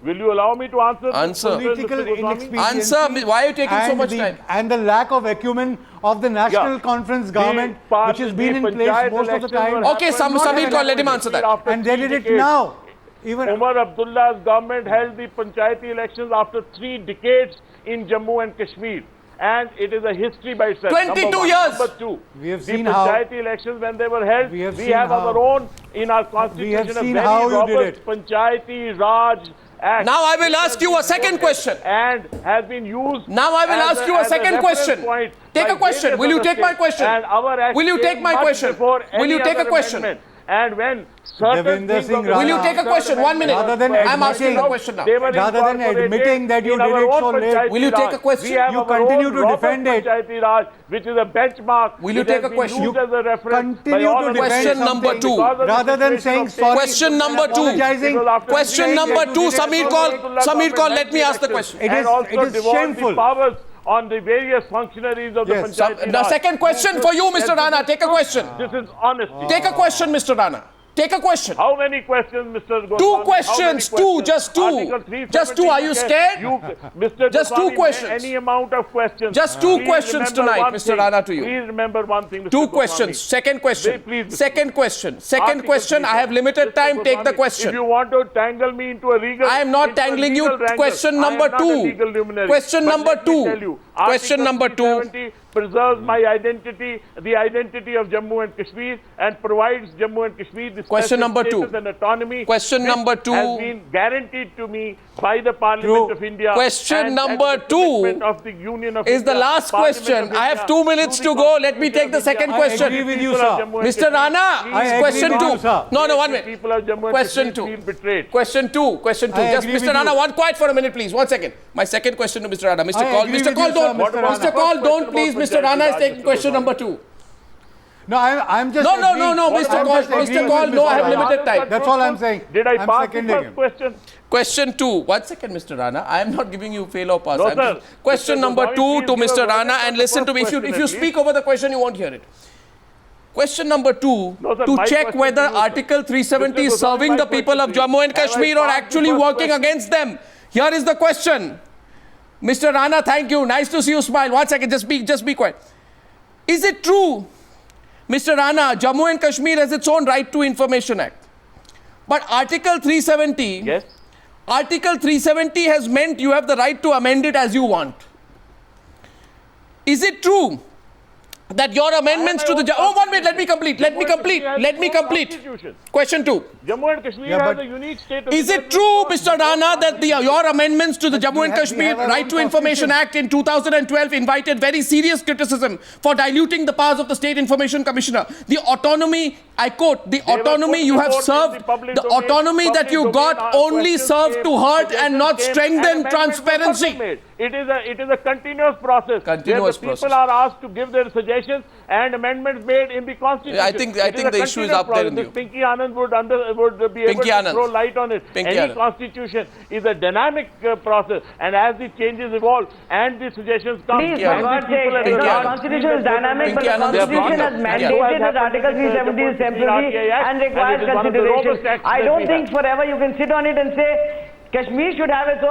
[SPEAKER 2] Will you allow me to answer?
[SPEAKER 1] Answer.
[SPEAKER 3] Political inexperience.
[SPEAKER 1] Answer. Why are you taking so much time?
[SPEAKER 3] And the lack of acumen of the National Conference government, which has been in place most of the time.
[SPEAKER 1] Okay, Samir Kaul, let him answer that.
[SPEAKER 3] And they did it now. Even
[SPEAKER 2] Omar Abdullah's government held the Panchayati elections after 3 decades in Jammu and Kashmir. And it is a history by itself.
[SPEAKER 1] 22 years.
[SPEAKER 2] Number 2,
[SPEAKER 3] we have
[SPEAKER 2] the
[SPEAKER 3] seen how
[SPEAKER 2] Panchayati elections, when they were held, we have
[SPEAKER 3] how,
[SPEAKER 2] our own in our constitution.
[SPEAKER 3] We have seen
[SPEAKER 2] a very
[SPEAKER 3] how you did
[SPEAKER 2] robust
[SPEAKER 3] it.
[SPEAKER 2] Panchayati Raj Act.
[SPEAKER 1] Now I will ask you a second question.
[SPEAKER 2] And has been used.
[SPEAKER 1] Now I will ask you a second question. Take a question. Will you take my question? Will you take my question? Will you take a question?
[SPEAKER 2] And when certain
[SPEAKER 3] Devender
[SPEAKER 2] things of
[SPEAKER 3] Rana,
[SPEAKER 1] will you take a question? 1 minute.
[SPEAKER 3] I'm
[SPEAKER 1] asking a question now.
[SPEAKER 3] Rather than admitting that you did it so late,
[SPEAKER 1] will you take a question?
[SPEAKER 3] You continue to defend it.
[SPEAKER 2] Raj, which is a benchmark.
[SPEAKER 1] Will you take a question?
[SPEAKER 2] You
[SPEAKER 3] continue to defend
[SPEAKER 1] question number 2.
[SPEAKER 3] Rather than saying sorry.
[SPEAKER 1] Question number 2. Question number 2. Samir Kaul, let me ask the question.
[SPEAKER 3] It is shameful.
[SPEAKER 2] On the various functionaries of the Panchayati Raj.
[SPEAKER 1] The second question for you, Mr. Rana. Take a question.
[SPEAKER 2] This is honesty.
[SPEAKER 1] Take a question, Mr. Rana. Take a question.
[SPEAKER 2] How many questions, Mr. Goswami?
[SPEAKER 1] Two questions, just two.
[SPEAKER 2] Article 370,
[SPEAKER 1] Just two. Are you scared?
[SPEAKER 2] Mr.
[SPEAKER 1] Just
[SPEAKER 2] Goswami,
[SPEAKER 1] two questions.
[SPEAKER 2] Any amount of questions.
[SPEAKER 1] Just two
[SPEAKER 2] Please
[SPEAKER 1] questions
[SPEAKER 2] remember
[SPEAKER 1] tonight,
[SPEAKER 2] one
[SPEAKER 1] Mr.
[SPEAKER 2] thing.
[SPEAKER 1] Rana, to you.
[SPEAKER 2] Please remember one thing, Mr.
[SPEAKER 1] Two
[SPEAKER 2] Goswami.
[SPEAKER 1] questions. Second question.
[SPEAKER 2] Please, Mr.
[SPEAKER 1] Second question. Second
[SPEAKER 2] Article
[SPEAKER 1] question. I have limited
[SPEAKER 2] Mr.
[SPEAKER 1] time. Take the
[SPEAKER 2] Goswami,
[SPEAKER 1] question.
[SPEAKER 2] If you want to tangle me into a legal...
[SPEAKER 1] I am not tangling you. Question number two. Question number two. Question number two.
[SPEAKER 2] Preserves my identity, the identity of Jammu and Kashmir, and provides Jammu and Kashmir the
[SPEAKER 1] Question number two.
[SPEAKER 2] and autonomy.
[SPEAKER 1] Question number two.
[SPEAKER 2] Has been guaranteed to me by the Parliament of India.
[SPEAKER 1] Question number two
[SPEAKER 2] of the Union of
[SPEAKER 1] is
[SPEAKER 2] India,
[SPEAKER 1] the last
[SPEAKER 2] Parliament
[SPEAKER 1] question.
[SPEAKER 2] of
[SPEAKER 1] I have
[SPEAKER 2] India,
[SPEAKER 1] 2 minutes to go. Let me take the second question.
[SPEAKER 3] I agree with you, sir.
[SPEAKER 1] Mr. Rana, question two. No, 1 minute.
[SPEAKER 2] People of Jammu and
[SPEAKER 1] Question
[SPEAKER 2] Kashmir
[SPEAKER 1] two.
[SPEAKER 2] feel betrayed.
[SPEAKER 1] Question two. Just
[SPEAKER 3] agree with
[SPEAKER 1] Mr. Rana,
[SPEAKER 3] you.
[SPEAKER 1] one quiet for a minute, please. 1 second. My second question to Mr. Rana. Mr.
[SPEAKER 3] I
[SPEAKER 1] Kaul.
[SPEAKER 3] agree
[SPEAKER 1] Mr.
[SPEAKER 3] with
[SPEAKER 1] Kaul,
[SPEAKER 3] you,
[SPEAKER 1] don't.
[SPEAKER 3] sir, Mr. Rana.
[SPEAKER 1] Mr. Kaul, don't, please. Mr. Rana is taking question number two.
[SPEAKER 3] No, I'm just.
[SPEAKER 1] No,
[SPEAKER 3] agreeing.
[SPEAKER 1] Mr.
[SPEAKER 3] I'm
[SPEAKER 1] Kaul.
[SPEAKER 3] just agreeing
[SPEAKER 1] Mr.
[SPEAKER 3] with
[SPEAKER 1] Kaul,
[SPEAKER 3] Mr.
[SPEAKER 1] no, I have
[SPEAKER 3] Rana.
[SPEAKER 1] limited time.
[SPEAKER 3] That's all I'm saying.
[SPEAKER 2] Did I
[SPEAKER 3] I'm
[SPEAKER 2] pass the
[SPEAKER 3] seconding
[SPEAKER 2] first
[SPEAKER 3] him.
[SPEAKER 2] question?
[SPEAKER 1] Question two. 1 second, Mr. Rana. I am not giving you fail or pass.
[SPEAKER 2] No,
[SPEAKER 1] I'm
[SPEAKER 2] sir.
[SPEAKER 1] just- Question
[SPEAKER 2] Mr.
[SPEAKER 1] number
[SPEAKER 2] Goswami,
[SPEAKER 1] two to
[SPEAKER 2] please give
[SPEAKER 1] Mr.
[SPEAKER 2] a
[SPEAKER 1] Rana,
[SPEAKER 2] verdict on
[SPEAKER 1] and
[SPEAKER 2] the
[SPEAKER 1] listen to me.
[SPEAKER 2] first
[SPEAKER 1] If you
[SPEAKER 2] question,
[SPEAKER 1] speak over the question, you won't hear it. Question number two,
[SPEAKER 2] No, sir,
[SPEAKER 1] to
[SPEAKER 2] my
[SPEAKER 1] check
[SPEAKER 2] question
[SPEAKER 1] whether
[SPEAKER 2] to you, sir.
[SPEAKER 1] Article 370 is
[SPEAKER 2] Mr. Goswami,
[SPEAKER 1] serving
[SPEAKER 2] my
[SPEAKER 1] the people
[SPEAKER 2] question
[SPEAKER 1] of
[SPEAKER 2] to you.
[SPEAKER 1] Jammu and
[SPEAKER 2] Have I
[SPEAKER 1] Kashmir or
[SPEAKER 2] passed the
[SPEAKER 1] actually
[SPEAKER 2] first
[SPEAKER 1] working
[SPEAKER 2] question?
[SPEAKER 1] against them. Here is the question. Mr. Rana, thank you. Nice to see you smile. 1 second, just be quiet. Is it true, Mr. Rana, Jammu and Kashmir has its own Right to Information Act. But Article 370,
[SPEAKER 2] Yes.
[SPEAKER 1] Article 370 has meant you have the right to amend it as you want. Is it true that your amendments to the... Oh, 1 minute, let me complete. Question two.
[SPEAKER 2] Jammu and Kashmir has a unique status.
[SPEAKER 1] Is it true, Mr. Rana, that your amendments to the Jammu and Kashmir Right to Information Act in 2012 invited very serious criticism for diluting the powers of the State Information Commissioner? The autonomy, I quote, the autonomy you have served, the autonomy that you got only served to hurt and not strengthen transparency.
[SPEAKER 2] It is a continuous process.
[SPEAKER 1] Continuous
[SPEAKER 2] where the
[SPEAKER 1] process.
[SPEAKER 2] people are asked to give their suggestions and amendments made in the Constitution.
[SPEAKER 1] I think the issue is up there in you.
[SPEAKER 2] Pinky Anand would be able to throw light on it. Any constitution is a dynamic process, and as the changes evolve and the suggestions come,
[SPEAKER 7] Please, for God's sake, the Constitution is dynamic, but the Constitution has mandated that Article 370 is temporary and requires consideration. I don't think forever you can sit on it and say Kashmir should have its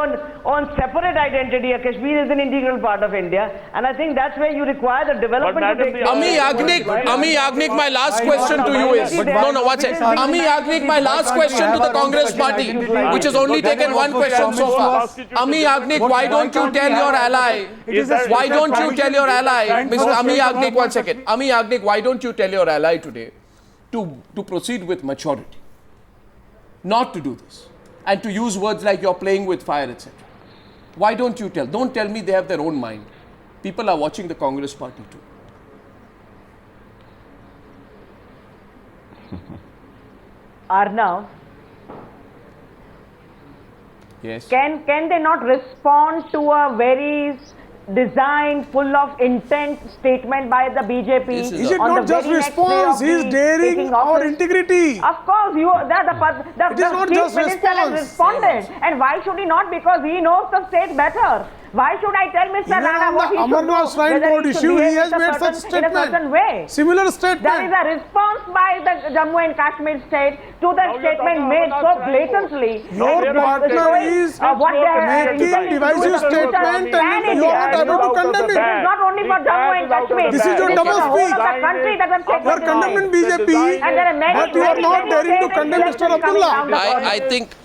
[SPEAKER 7] own separate identity. Kashmir is an integral part of India, and I think that's where you require the development to take place.
[SPEAKER 1] Amee Yajnik, my last question to you is... No, watch it. Amee Yajnik, my last question to the Congress party, which has only taken one question so far. Amee Yajnik, why don't you tell your ally... Why don't you tell your ally... Mr. Amee Yajnik, 1 second. Amee Yajnik, why don't you tell your ally today to proceed with maturity? Not to do this. And to use words like you're playing with fire, etc. Why don't you tell? Don't tell me they have their own mind. People are watching the Congress party too.
[SPEAKER 8] Arnab,
[SPEAKER 1] Yes.
[SPEAKER 8] can they not respond to a very designed, full of intent statement by the BJP?
[SPEAKER 6] Is it not just response? He is daring our integrity.
[SPEAKER 8] Of course, the chief minister has responded. And why should he not? Because he knows the state better. Why should I tell Mr.
[SPEAKER 6] Even
[SPEAKER 8] Rana
[SPEAKER 6] on
[SPEAKER 8] what
[SPEAKER 6] the
[SPEAKER 8] he should
[SPEAKER 6] Amarnath
[SPEAKER 8] do?
[SPEAKER 6] Shrine
[SPEAKER 8] Whether
[SPEAKER 6] Board
[SPEAKER 8] he should
[SPEAKER 6] issue, he
[SPEAKER 8] behave
[SPEAKER 6] has
[SPEAKER 8] in a
[SPEAKER 6] made such
[SPEAKER 8] certain- in a certain way.
[SPEAKER 6] Similar statement.
[SPEAKER 8] There is a response by the Jammu and Kashmir state to the statement made so blatantly.
[SPEAKER 6] Your partner is making divisive statement and you are not able to condemn
[SPEAKER 8] This is
[SPEAKER 6] it.
[SPEAKER 8] not only for Jammu and Kashmir.
[SPEAKER 6] This is your
[SPEAKER 8] This
[SPEAKER 6] double
[SPEAKER 8] the whole
[SPEAKER 6] speak.
[SPEAKER 8] of the country that has
[SPEAKER 6] You are
[SPEAKER 8] taken
[SPEAKER 6] condemning BJP,
[SPEAKER 8] And there are many,
[SPEAKER 6] but you are
[SPEAKER 8] many,
[SPEAKER 6] not
[SPEAKER 8] many
[SPEAKER 6] daring to
[SPEAKER 8] state
[SPEAKER 6] condemn Mr.
[SPEAKER 8] elections coming
[SPEAKER 6] Abdullah.
[SPEAKER 8] down the road.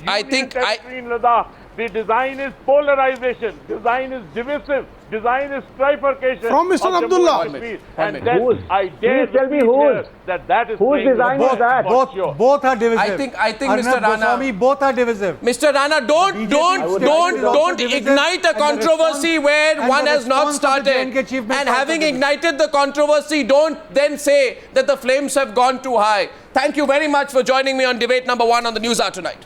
[SPEAKER 1] I think
[SPEAKER 2] in Ladakh, the design is polarization, design is divisive, design is trifurcation.
[SPEAKER 6] From Mr.
[SPEAKER 2] of Jammu and
[SPEAKER 6] Abdullah.
[SPEAKER 2] Kashmir.
[SPEAKER 1] One
[SPEAKER 2] And
[SPEAKER 1] minute.
[SPEAKER 2] then I dare
[SPEAKER 5] Please tell me
[SPEAKER 2] repeat
[SPEAKER 5] whose?
[SPEAKER 2] here that is
[SPEAKER 5] Whose design is that?
[SPEAKER 3] Both are divisive.
[SPEAKER 1] I think
[SPEAKER 3] Arnab,
[SPEAKER 1] Mr. Rana...
[SPEAKER 3] Goswami, both are divisive.
[SPEAKER 1] Mr. Rana, don't ignite a controversy where one has not started. And having ignited the controversy, don't then say that the flames have gone too high. Thank you very much for joining me on debate number 1 on the Newshour tonight.